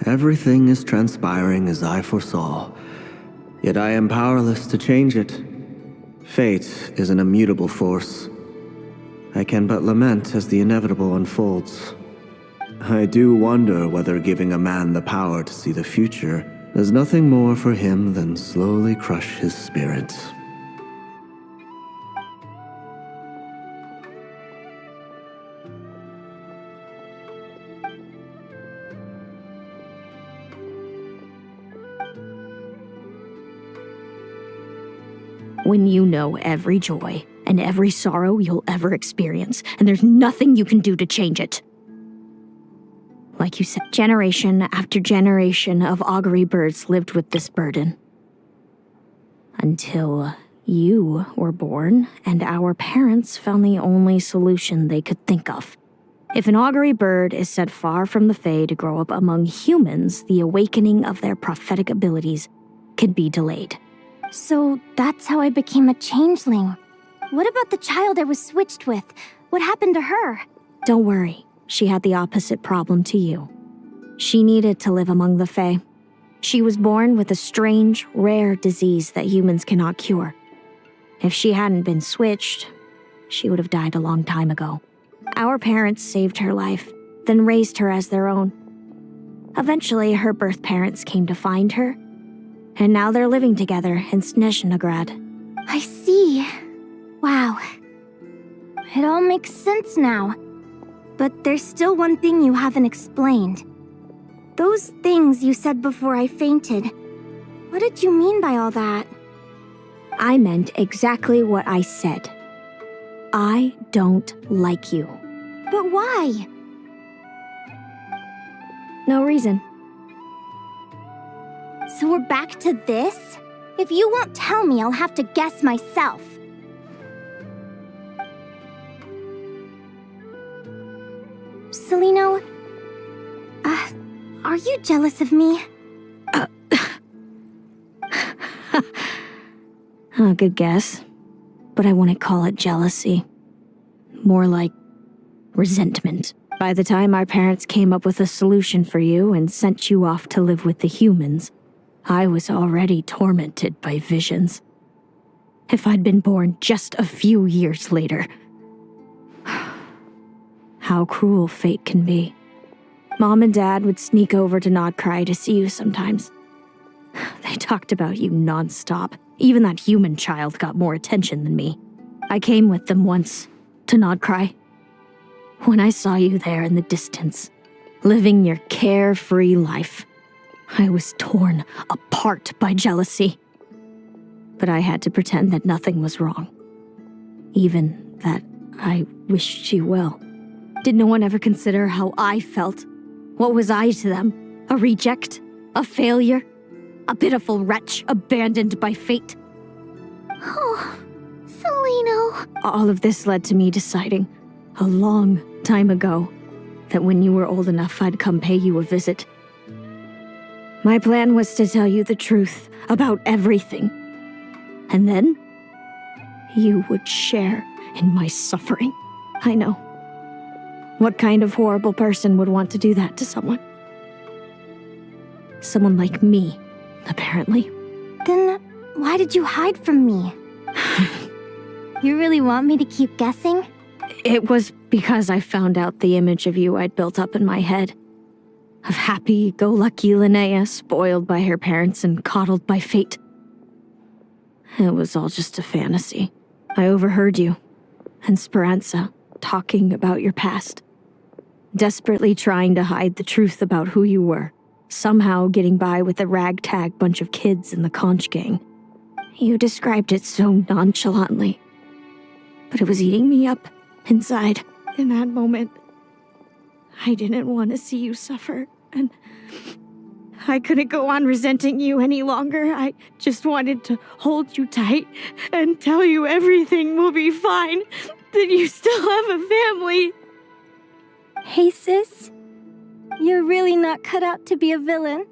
Everything is transpiring as I foresaw, yet I am powerless to change it. Fate is an immutable force. I can but lament as the inevitable unfolds. I do wonder whether giving a man the power to see the future does nothing more for him than slowly crush his spirit. When you know every joy and every sorrow you'll ever experience, and there's nothing you can do to change it. Like you said, generation after generation of augury birds lived with this burden. Until you were born, and our parents found the only solution they could think of. If an augury bird is set far from the Fae to grow up among humans, the awakening of their prophetic abilities can be delayed. So that's how I became a changeling. What about the child I was switched with? What happened to her? Don't worry, she had the opposite problem to you. She needed to live among the Fae. She was born with a strange, rare disease that humans cannot cure. If she hadn't been switched, she would have died a long time ago. Our parents saved her life, then raised her as their own. Eventually, her birth parents came to find her, and now they're living together in Snezhnegrad. I see. Wow. It all makes sense now. But there's still one thing you haven't explained. Those things you said before I fainted. What did you mean by all that? I meant exactly what I said. I don't like you. But why? No reason. So we're back to this? If you won't tell me, I'll have to guess myself. Celino, are you jealous of me? Good guess. But I wouldn't call it jealousy. More like resentment. By the time our parents came up with a solution for you and sent you off to live with the humans, I was already tormented by visions. If I'd been born just a few years later. How cruel fate can be. Mom and Dad would sneak over to Nodcry to see you sometimes. They talked about you nonstop. Even that human child got more attention than me. I came with them once, to Nodcry. When I saw you there in the distance, living your carefree life, I was torn apart by jealousy. But I had to pretend that nothing was wrong. Even that I wished you well. Did no one ever consider how I felt? What was I to them? A reject? A failure? A pitiful wretch abandoned by fate? Oh, Celino. All of this led to me deciding, a long time ago, that when you were old enough I'd come pay you a visit. My plan was to tell you the truth about everything. And then, you would share in my suffering. I know. What kind of horrible person would want to do that to someone? Someone like me, apparently. Then why did you hide from me? You really want me to keep guessing? It was because I found out the image of you I'd built up in my head. of happy-go-lucky Linnea spoiled by her parents and coddled by fate. It was all just a fantasy. I overheard you and Speranza talking about your past, desperately trying to hide the truth about who you were, somehow getting by with a ragtag bunch of kids in the conch gang. You described it so nonchalantly, but it was eating me up inside. In that moment, I didn't want to see you suffer, and I couldn't go on resenting you any longer. I just wanted to hold you tight and tell you everything will be fine, that you still have a family. Hey, sis. You're really not cut out to be a villain.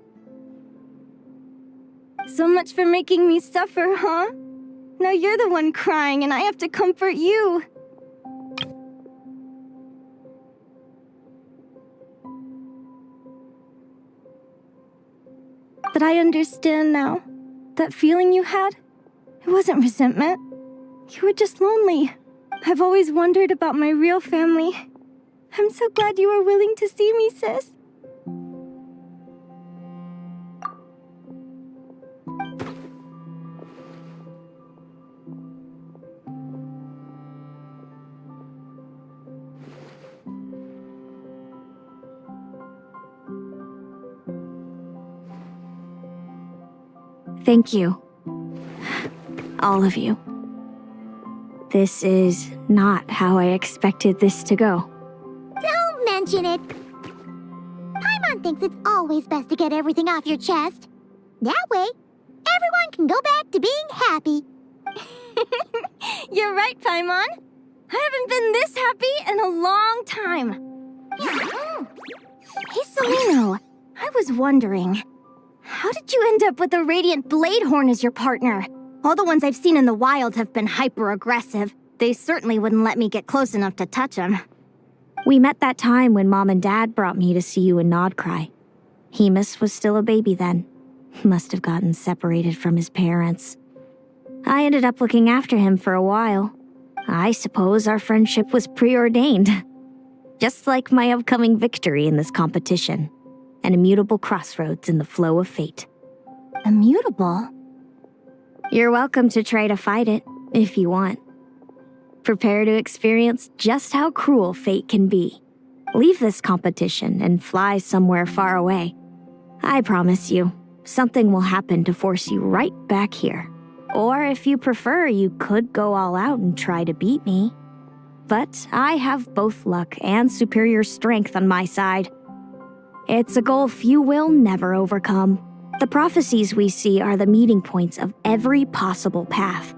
So much for making me suffer, huh? Now you're the one crying and I have to comfort you. But I understand now. That feeling you had, it wasn't resentment. You were just lonely. I've always wondered about my real family. I'm so glad you were willing to see me, sis. Thank you. All of you. This is not how I expected this to go. Don't mention it. Paimon thinks it's always best to get everything off your chest. That way, everyone can go back to being happy. You're right, Paimon. I haven't been this happy in a long time. Hey, Celino. I was wondering, how did you end up with a Radiant Bladehorn as your partner? All the ones I've seen in the wild have been hyper-aggressive. They certainly wouldn't let me get close enough to touch them. We met that time when Mom and Dad brought me to see you in Nodcry. Hemus was still a baby then. Must have gotten separated from his parents. I ended up looking after him for a while. I suppose our friendship was preordained. Just like my upcoming victory in this competition. An immutable crossroads in the flow of fate. Immutable? You're welcome to try to fight it, if you want. Prepare to experience just how cruel fate can be. Leave this competition and fly somewhere far away. I promise you, something will happen to force you right back here. Or if you prefer, you could go all out and try to beat me. But I have both luck and superior strength on my side. It's a goal few will never overcome. The prophecies we see are the meeting points of every possible path.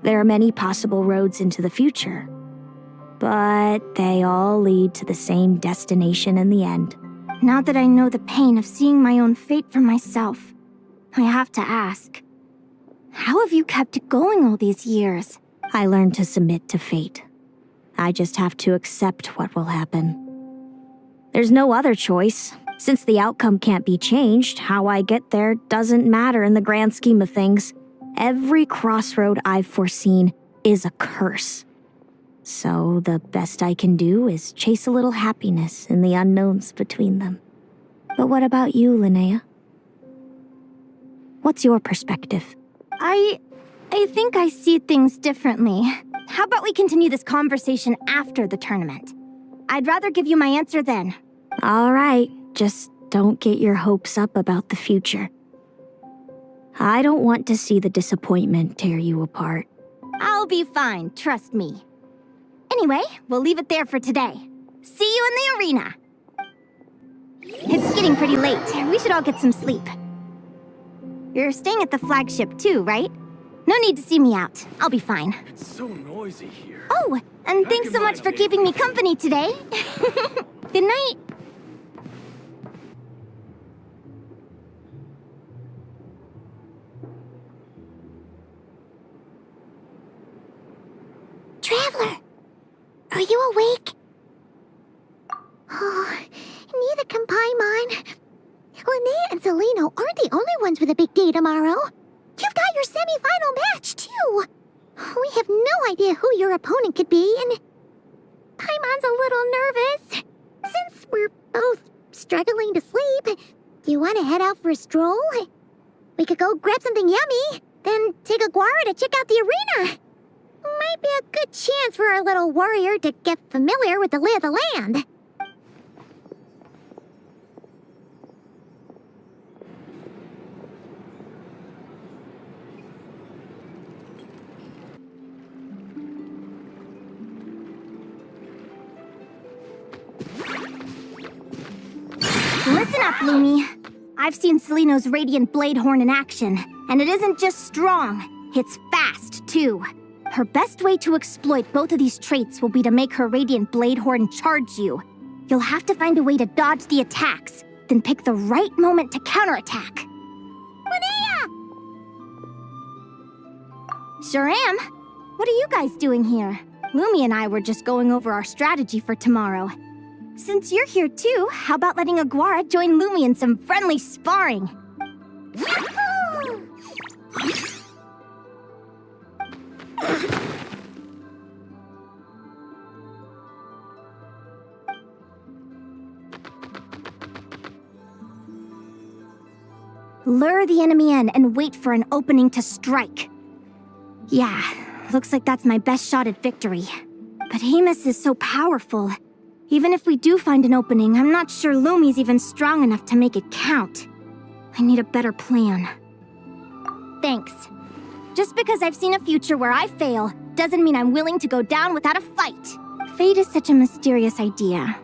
There are many possible roads into the future. But they all lead to the same destination in the end. Now that I know the pain of seeing my own fate for myself, I have to ask, how have you kept it going all these years? I learned to submit to fate. I just have to accept what will happen. There's no other choice. Since the outcome can't be changed, how I get there doesn't matter in the grand scheme of things. Every crossroad I've foreseen is a curse. So the best I can do is chase a little happiness in the unknowns between them. But what about you, Linnea? What's your perspective? I think I see things differently. How about we continue this conversation after the tournament? I'd rather give you my answer then. All right, just don't get your hopes up about the future. I don't want to see the disappointment tear you apart. I'll be fine, trust me. Anyway, we'll leave it there for today. See you in the arena! It's getting pretty late. We should all get some sleep. You're staying at the flagship too, right? No need to see me out. I'll be fine. It's so noisy here. Oh, and thanks so much for keeping me company today. Good night. Traveler, are you awake? Oh, neither can Paimon. Linnea and Celino aren't the only ones with a big day tomorrow. You've got your semi-final match, too. We have no idea who your opponent could be, and Paimon's a little nervous. Since we're both struggling to sleep. Do you want to head out for a stroll? We could go grab something yummy, then take a guara to check out the arena. Might be a good chance for our little warrior to get familiar with the lay of the land. Listen up, Lumi. I've seen Seleno's Radiant Blade Horn in action, and it isn't just strong, it's fast, too. Her best way to exploit both of these traits will be to make her Radiant Blade Horn charge you. You'll have to find a way to dodge the attacks, then pick the right moment to counterattack. Linnea! Sure am. What are you guys doing here? Lumi and I were just going over our strategy for tomorrow. Since you're here too, how about letting Aguara join Lumi in some friendly sparring? Yahoo! Lure the enemy in and wait for an opening to strike. Yeah, looks like that's my best shot at victory. But Hemus is so powerful. Even if we do find an opening, I'm not sure Lumi's even strong enough to make it count. I need a better plan. Thanks. Just because I've seen a future where I fail, doesn't mean I'm willing to go down without a fight. Fate is such a mysterious idea.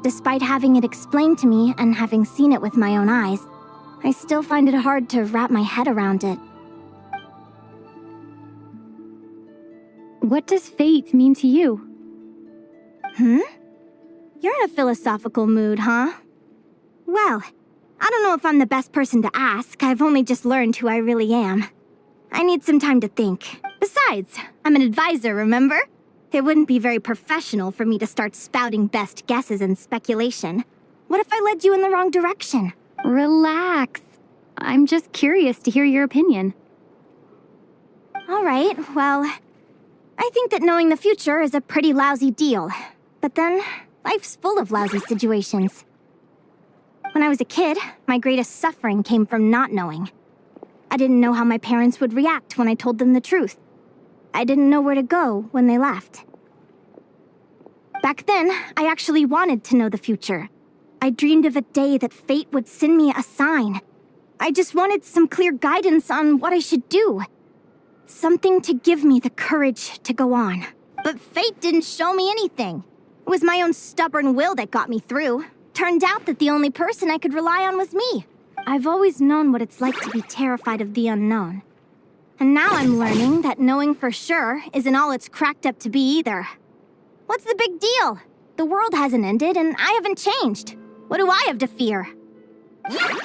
Despite having it explained to me and having seen it with my own eyes, I still find it hard to wrap my head around it. What does fate mean to you? You're in a philosophical mood, huh? Well, I don't know if I'm the best person to ask. I've only just learned who I really am. I need some time to think. Besides, I'm an advisor, remember? It wouldn't be very professional for me to start spouting best guesses and speculation. What if I led you in the wrong direction? Relax. I'm just curious to hear your opinion. All right, well, I think that knowing the future is a pretty lousy deal. But then, life's full of lousy situations. When I was a kid, my greatest suffering came from not knowing. I didn't know how my parents would react when I told them the truth. I didn't know where to go when they left. Back then, I actually wanted to know the future. I dreamed of a day that fate would send me a sign. I just wanted some clear guidance on what I should do. Something to give me the courage to go on. But fate didn't show me anything. It was my own stubborn will that got me through. Turned out that the only person I could rely on was me. I've always known what it's like to be terrified of the unknown. And now I'm learning that knowing for sure isn't all it's cracked up to be either. What's the big deal? The world hasn't ended and I haven't changed. What do I have to fear? Yahoo!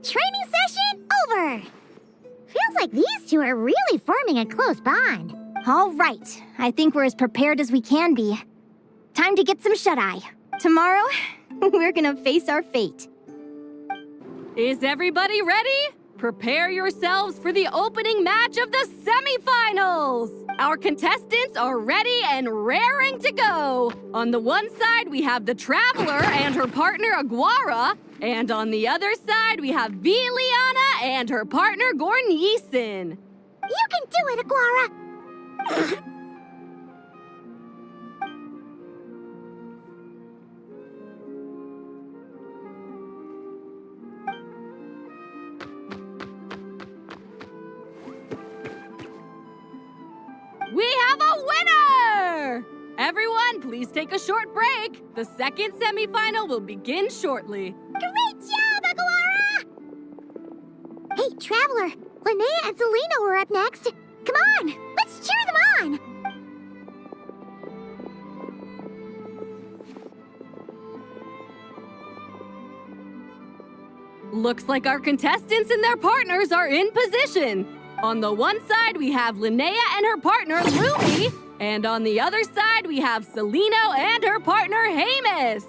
Training session over! Feels like these two are really forming a close bond. All right, I think we're as prepared as we can be. Time to get some shut-eye. Tomorrow, we're gonna face our fate. Is everybody ready? Prepare yourselves for the opening match of the semifinals! Our contestants are ready and raring to go! On the one side, we have the Traveler and her partner Aguara, and on the other side, we have Viliana and her partner Gornyesin. You can do it, Aguara! We have a winner! Everyone, please take a short break. The second semifinal will begin shortly. Great job, Aguara! Hey, Traveler, Linnea and Selena are up next. Come on, let's cheer them on! Looks like our contestants and their partners are in position. On the one side, we have Linnea and her partner, Lumi. And on the other side, we have Seleno and her partner, Hemus.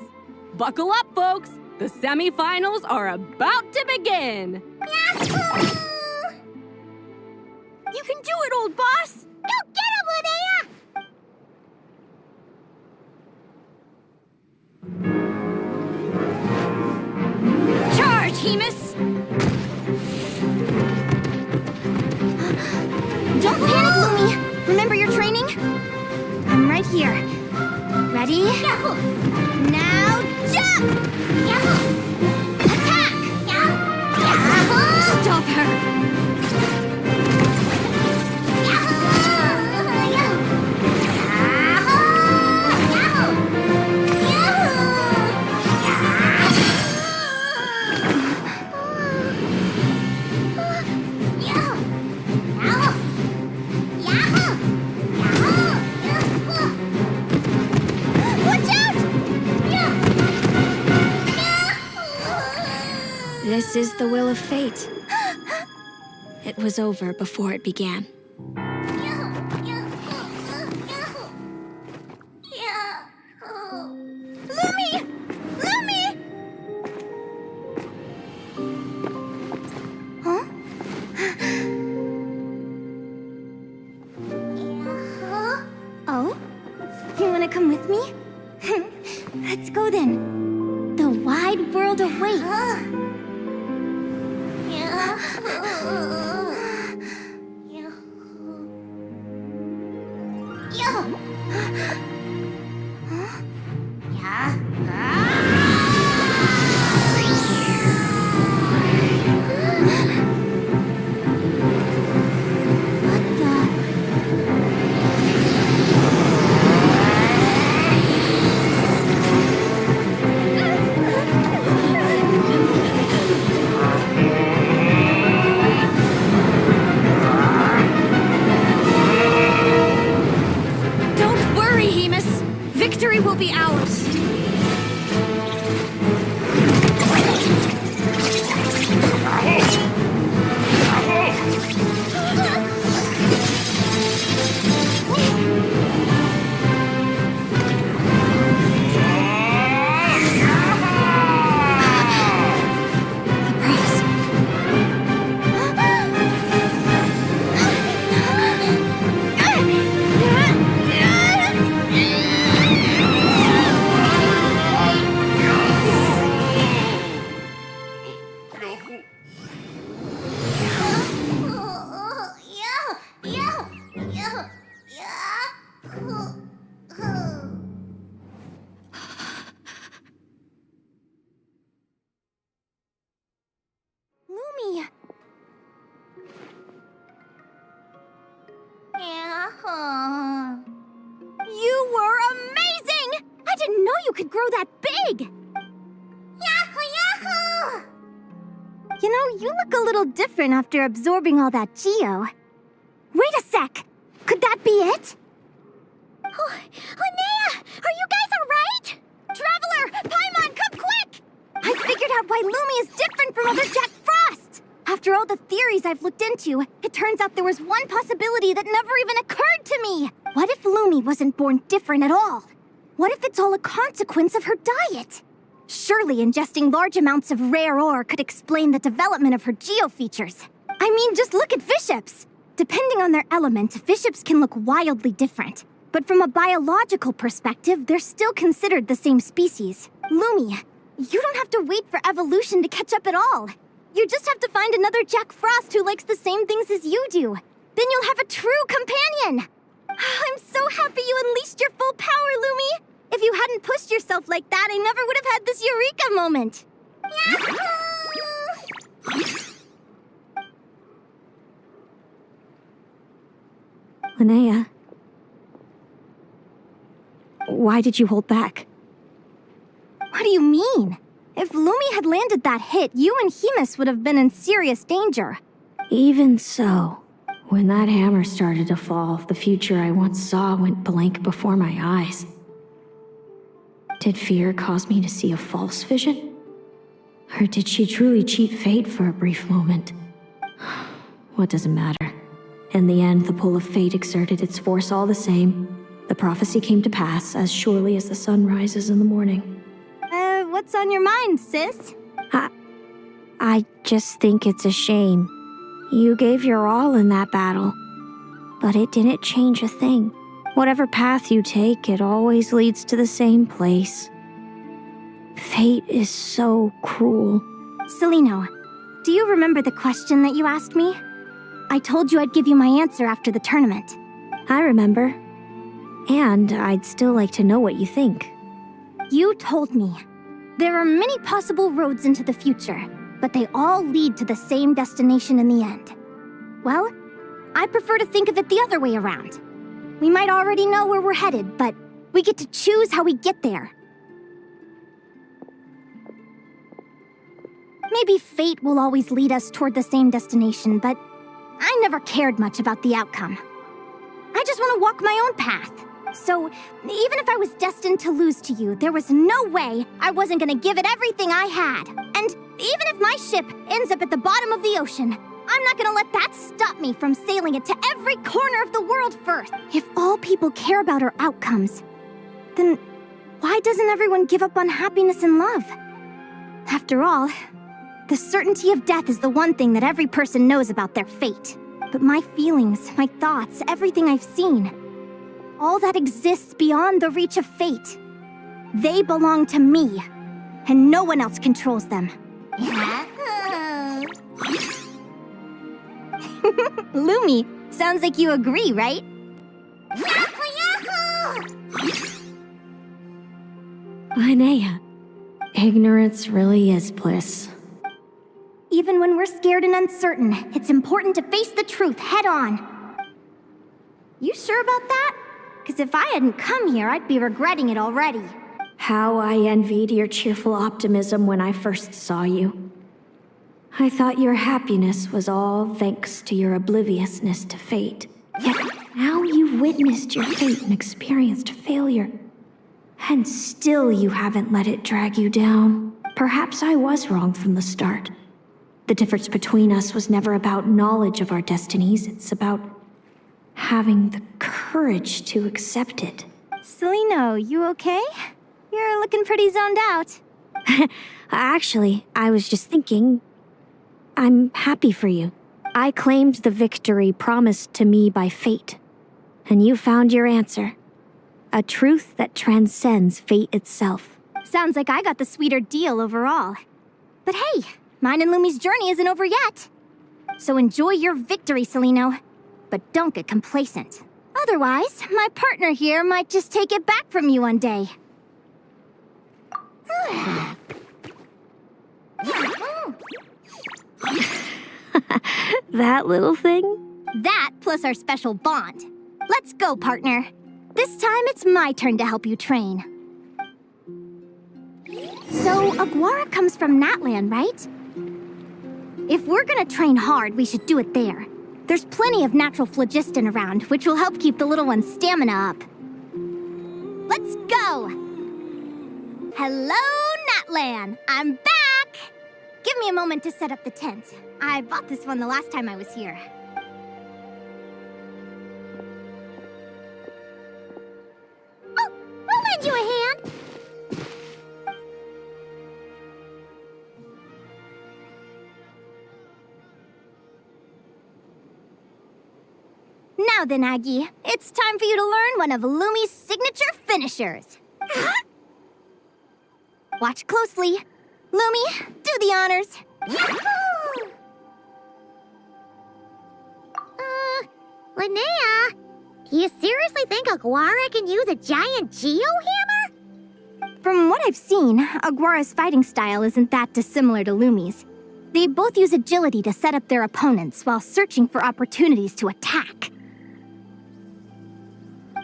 Buckle up, folks. The semifinals are about to begin! Yahoo! You can do it, old boss! Go get him, Linnea! Charge, Hemus! Don't panic, Lumi! Remember your training? I'm right here. Ready? Yahoo! Now jump! Yahoo! Attack! Yahoo! Stop her! This is the will of fate. It was over before it began. Lumi! Lumi! Huh? Oh? You wanna come with me? Let's go then. The wide world awaits. Victory will be ours. You were amazing! I didn't know you could grow that big! Yahoo! Yahoo! You know, you look a little different after absorbing all that geo. Wait a sec! Could that be it? Oh, Linnea! Are you guys alright? Traveler! Paimon, come quick! I figured out why Lumi is different from other Jack Frost! After all the theories I've looked into, it turns out there was one possibility that never even occurred to me! What if Lumi wasn't born different at all? What if it's all a consequence of her diet? Surely ingesting large amounts of rare ore could explain the development of her geofeatures. I mean, just look at fiships! Depending on their element, fiships can look wildly different. But from a biological perspective, they're still considered the same species. Lumi, you don't have to wait for evolution to catch up at all. You just have to find another Jack Frost who likes the same things as you do. Then you'll have a true companion! I'm so happy you unleashed your full power, Lumi! If you hadn't pushed yourself like that, I never would have had this eureka moment! Linnea, why did you hold back? What do you mean? If Lumi had landed that hit, you and Hemus would have been in serious danger. Even so, when that hammer started to fall, the future I once saw went blank before my eyes. Did fear cause me to see a false vision? Or did she truly cheat fate for a brief moment? What does it matter? In the end, the pull of fate exerted its force all the same. The prophecy came to pass as surely as the sun rises in the morning. what's on your mind, sis? I just think it's a shame. You gave your all in that battle, but it didn't change a thing. Whatever path you take, it always leads to the same place. Fate is so cruel. Celino, do you remember the question that you asked me? I told you I'd give you my answer after the tournament. I remember. And I'd still like to know what you think. You told me there are many possible roads into the future, but they all lead to the same destination in the end. Well, I prefer to think of it the other way around. We might already know where we're headed, but we get to choose how we get there. Maybe fate will always lead us toward the same destination, but I never cared much about the outcome. I just want to walk my own path. So, even if I was destined to lose to you, there was no way I wasn't going to give it everything I had. And even if my ship ends up at the bottom of the ocean, I'm not going to let that stop me from sailing it to every corner of the world first. If all people care about are outcomes, then why doesn't everyone give up on happiness and love? After all, the certainty of death is the one thing that every person knows about their fate. But my feelings, my thoughts, everything I've seen, all that exists beyond the reach of fate, they belong to me, and no one else controls them. Lumi, sounds like you agree, right? Linnea, ignorance really is bliss. Even when we're scared and uncertain, it's important to face the truth head on. You sure about that? Because if I hadn't come here, I'd be regretting it already. How I envied your cheerful optimism when I first saw you. I thought your happiness was all thanks to your obliviousness to fate. Yet now you've witnessed your fate and experienced failure. And still you haven't let it drag you down. Perhaps I was wrong from the start. The difference between us was never about knowledge of our destinies. It's about having the courage to accept it. Celino, you okay? You're looking pretty zoned out. Actually, I was just thinking, I'm happy for you. I claimed the victory promised to me by fate, and you found your answer. A truth that transcends fate itself. Sounds like I got the sweeter deal overall. But hey, mine and Lumi's journey isn't over yet. So enjoy your victory, Celino. But don't get complacent. Otherwise, my partner here might just take it back from you one day. That little thing? That plus our special bond. Let's go, partner. This time it's my turn to help you train. So, Aguara comes from Natlan, right? If we're gonna train hard, we should do it there. There's plenty of natural phlogiston around, which will help keep the little one's stamina up. Let's go! Hello, Natlan! I'm back! Give me a moment to set up the tent. I bought this one the last time I was here. Oh, I'll lend you a hand! Now then, Aggie, it's time for you to learn one of Lumi's signature finishers. Watch closely. Lumi, do the honors. Linnea, do you seriously think Aguara can use a giant geo-hammer? From what I've seen, Aguara's fighting style isn't that dissimilar to Lumi's. They both use agility to set up their opponents while searching for opportunities to attack.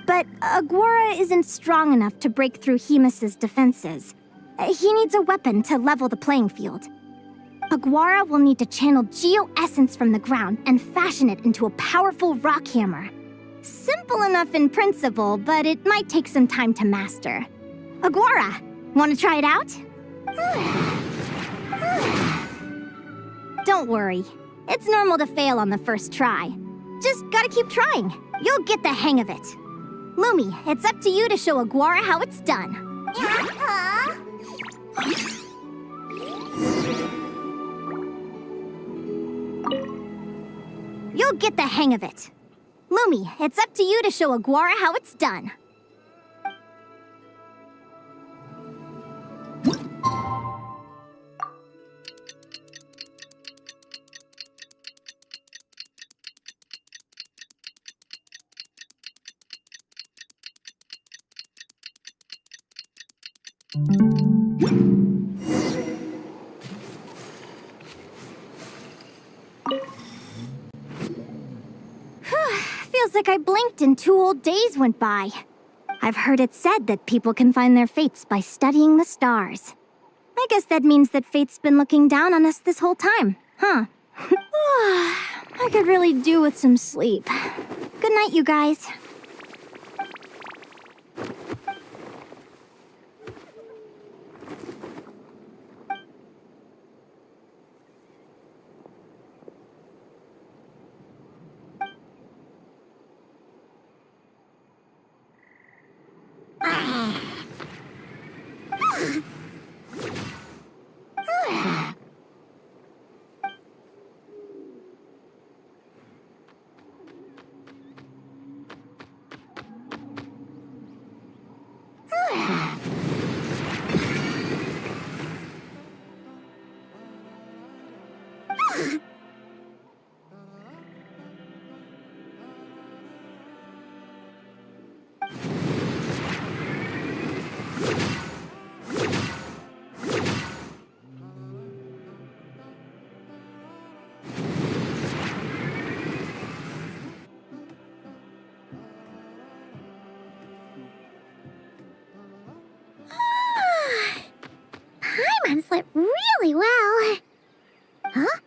But Aguara isn't strong enough to break through Hemus's defenses. He needs a weapon to level the playing field. Aguara will need to channel geo-essence from the ground and fashion it into a powerful rock hammer. Simple enough in principle, but it might take some time to master. Aguara, want to try it out? Don't worry. It's normal to fail on the first try. Just gotta keep trying. You'll get the hang of it. Lumi, it's up to you to show Aguara how it's done. You'll get the hang of it. Lumi, it's up to you to show Aguara how it's done. Feels like I blinked and 2 whole days went by. I've heard it said that people can find their fates by studying the stars. I guess that means that fate's been looking down on us this whole time, huh? I could really do with some sleep. Good night, you guys. Paimon slept really well. Huh?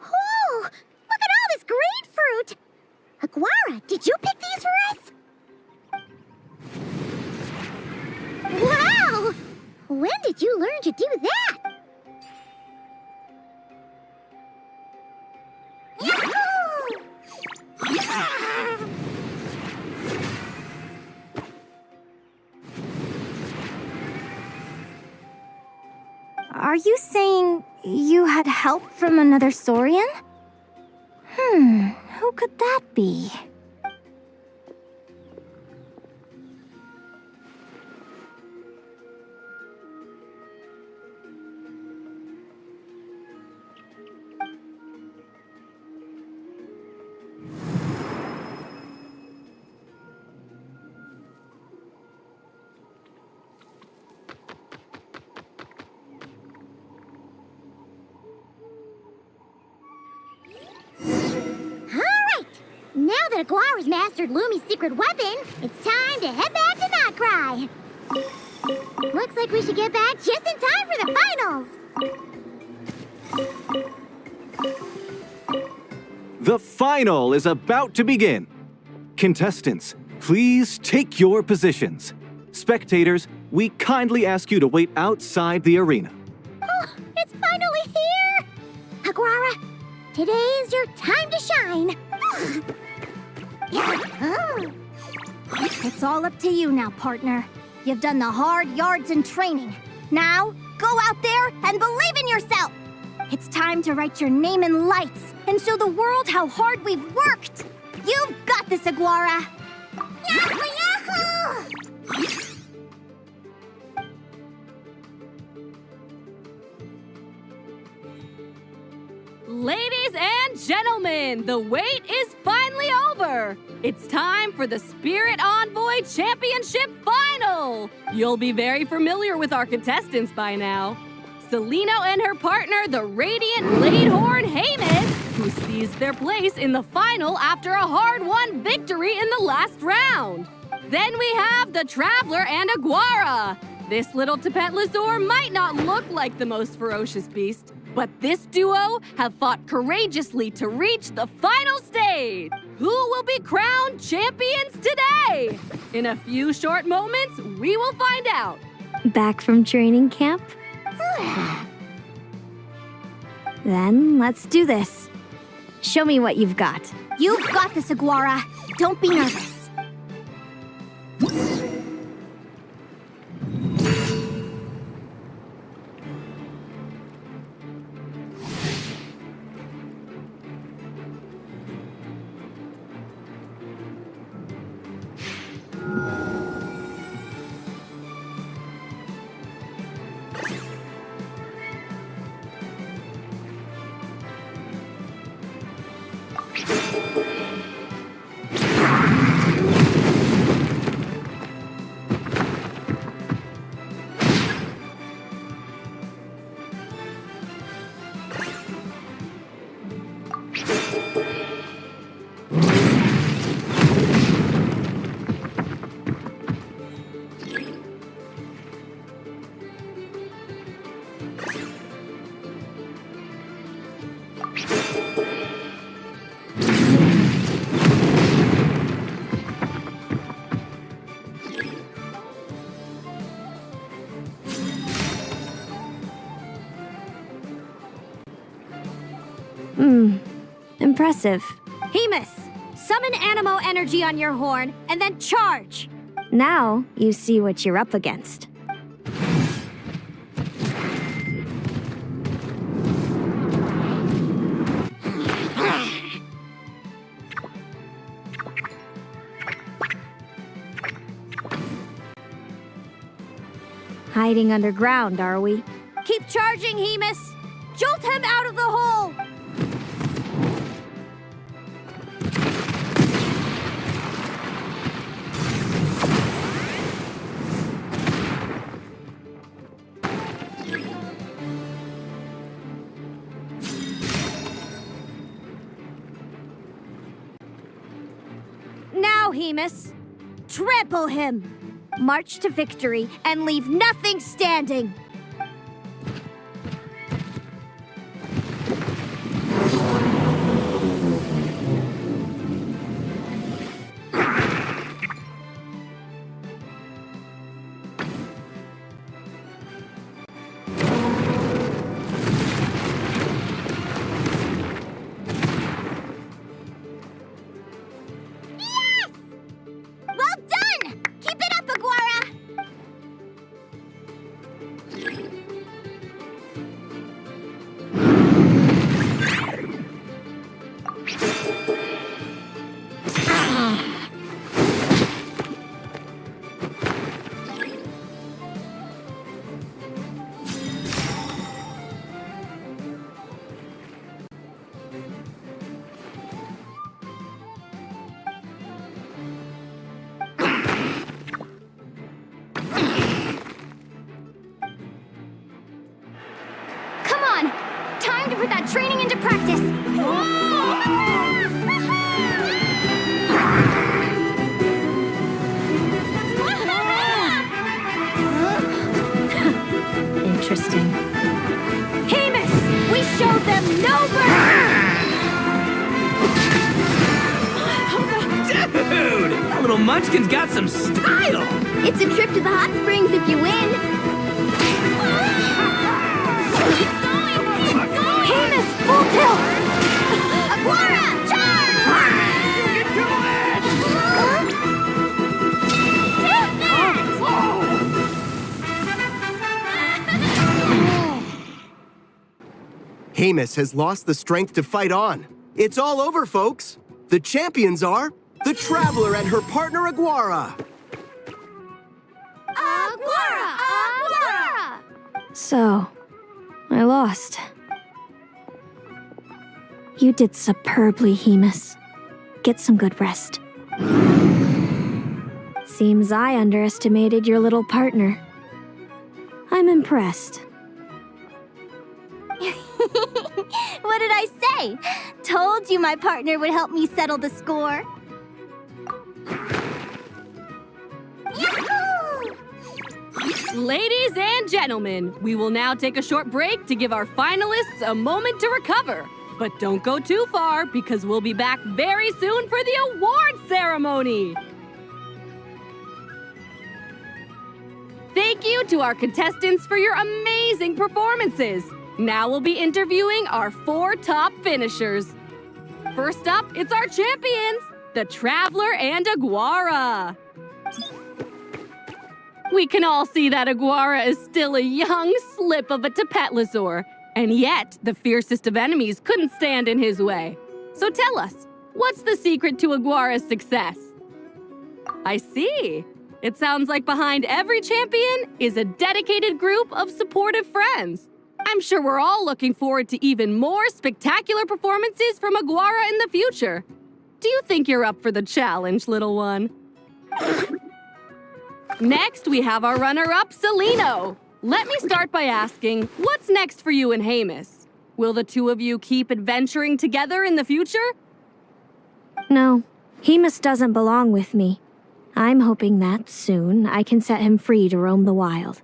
Oh, look at all this grapefruit! Aguara, did you pick these for us? Wow! When did you learn to do that? Are you saying you had help from another Saurian? Who could that be? Now that Aguara's mastered Lumi's secret weapon, it's time to head back to Notcry. Looks like we should get back just in time for the finals. The final is about to begin. Contestants, please take your positions. Spectators, we kindly ask you to wait outside the arena. Oh, it's finally here! Aguara, today's your time to shine. It's all up to you now, partner. You've done the hard yards in training. Now, go out there and believe in yourself! It's time to write your name in lights and show the world how hard we've worked! You've got this, Aguara! Yahoo! Yahoo! Ladies and gentlemen, the wait is finally over. It's time for the Spirit Envoy Championship Final. You'll be very familiar with our contestants by now. Celino and her partner, the Radiant Bladehorn Heyman, who seized their place in the final after a hard-won victory in the last round. Then we have the Traveler and Aguara. This little Tapet Lazur might not look like the most ferocious beast, but this duo have fought courageously to reach the final stage. Who will be crowned champions today? In a few short moments, we will find out. Back from training camp? Then let's do this. Show me what you've got. You've got this, Aguara. Don't be nervous. impressive. Hemus, summon Animo energy on your horn, and then charge! Now, you see what you're up against. Hiding underground, are we? Keep charging, Hemus! Jolt him out of the hole! Now, Hemus, trample him! March to victory and leave nothing standing! Put that training into practice! Interesting. Hemus! We showed them no Dude! That little munchkin's got some style! It's a trip to the hot springs if you win! Hemus, full tilt! Aguara, charge! Get to it! Hemus has lost the strength to fight on. It's all over, folks. The champions are the Traveler and her partner Aguara. Aguara! Aguara! So, I lost. You did superbly, Hemus. Get some good rest. Seems I underestimated your little partner. I'm impressed. What did I say? Told you my partner would help me settle the score. Ladies and gentlemen, we will now take a short break to give our finalists a moment to recover. But don't go too far, because we'll be back very soon for the award ceremony! Thank you to our contestants for your amazing performances! Now we'll be interviewing our 4 top finishers. First up, it's our champions, the Traveler and Aguara. We can all see that Aguara is still a young slip of a Tepetlosaur, and yet the fiercest of enemies couldn't stand in his way. So tell us, what's the secret to Aguara's success? I see. It sounds like behind every champion is a dedicated group of supportive friends. I'm sure we're all looking forward to even more spectacular performances from Aguara in the future. Do you think you're up for the challenge, little one? Next, we have our runner-up, Celino. Let me start by asking, what's next for you and Hemus? Will the two of you keep adventuring together in the future? No, Hemus doesn't belong with me. I'm hoping that soon I can set him free to roam the wild.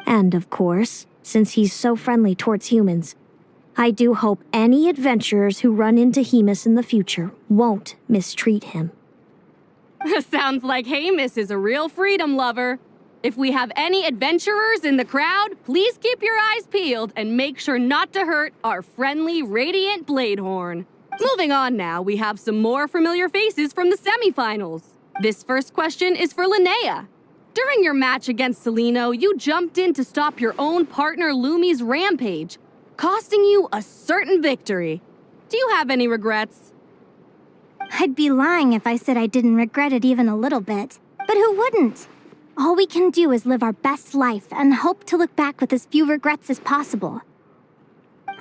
And of course, since he's so friendly towards humans, I do hope any adventurers who run into Hemus in the future won't mistreat him. Sounds like Hemus is a real freedom lover. If we have any adventurers in the crowd, please keep your eyes peeled and make sure not to hurt our friendly Radiant Bladehorn. Moving on now, we have some more familiar faces from the semifinals. This first question is for Linnea. During your match against Celino, you jumped in to stop your own partner Lumi's rampage, costing you a certain victory. Do you have any regrets? I'd be lying if I said I didn't regret it even a little bit. But who wouldn't? All we can do is live our best life and hope to look back with as few regrets as possible.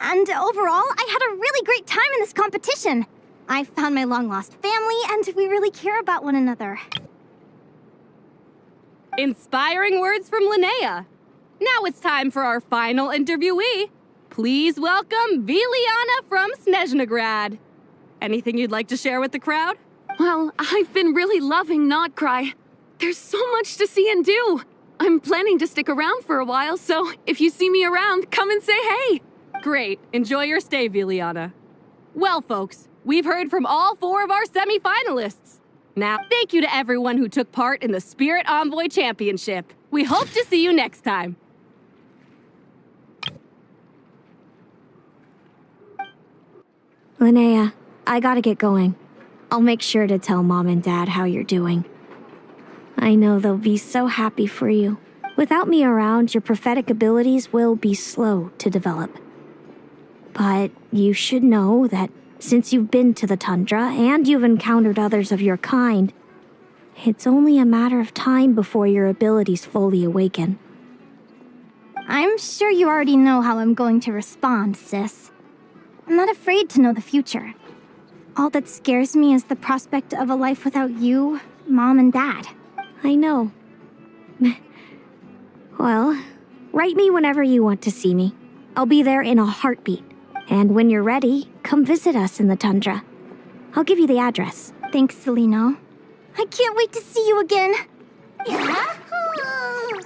And overall, I had a really great time in this competition. I found my long-lost family, and we really care about one another. Inspiring words from Linnea. Now it's time for our final interviewee. Please welcome Viliana from Snezhnegrad. Anything you'd like to share with the crowd? Well, I've been really loving Notcry. There's so much to see and do. I'm planning to stick around for a while, so if you see me around, come and say hey. Great. Enjoy your stay, Viliana. Well, folks, we've heard from all 4 of our semi-finalists. Now, thank you to everyone who took part in the Spirit Envoy Championship. We hope to see you next time. Linnea, I gotta get going. I'll make sure to tell Mom and Dad how you're doing. I know they'll be so happy for you. Without me around, your prophetic abilities will be slow to develop. But you should know that since you've been to the tundra and you've encountered others of your kind, it's only a matter of time before your abilities fully awaken. I'm sure you already know how I'm going to respond, sis. I'm not afraid to know the future. All that scares me is the prospect of a life without you, Mom, and Dad. I know. Well, write me whenever you want to see me. I'll be there in a heartbeat. And when you're ready, come visit us in the tundra. I'll give you the address. Thanks, Celino. I can't wait to see you again. Yahoo!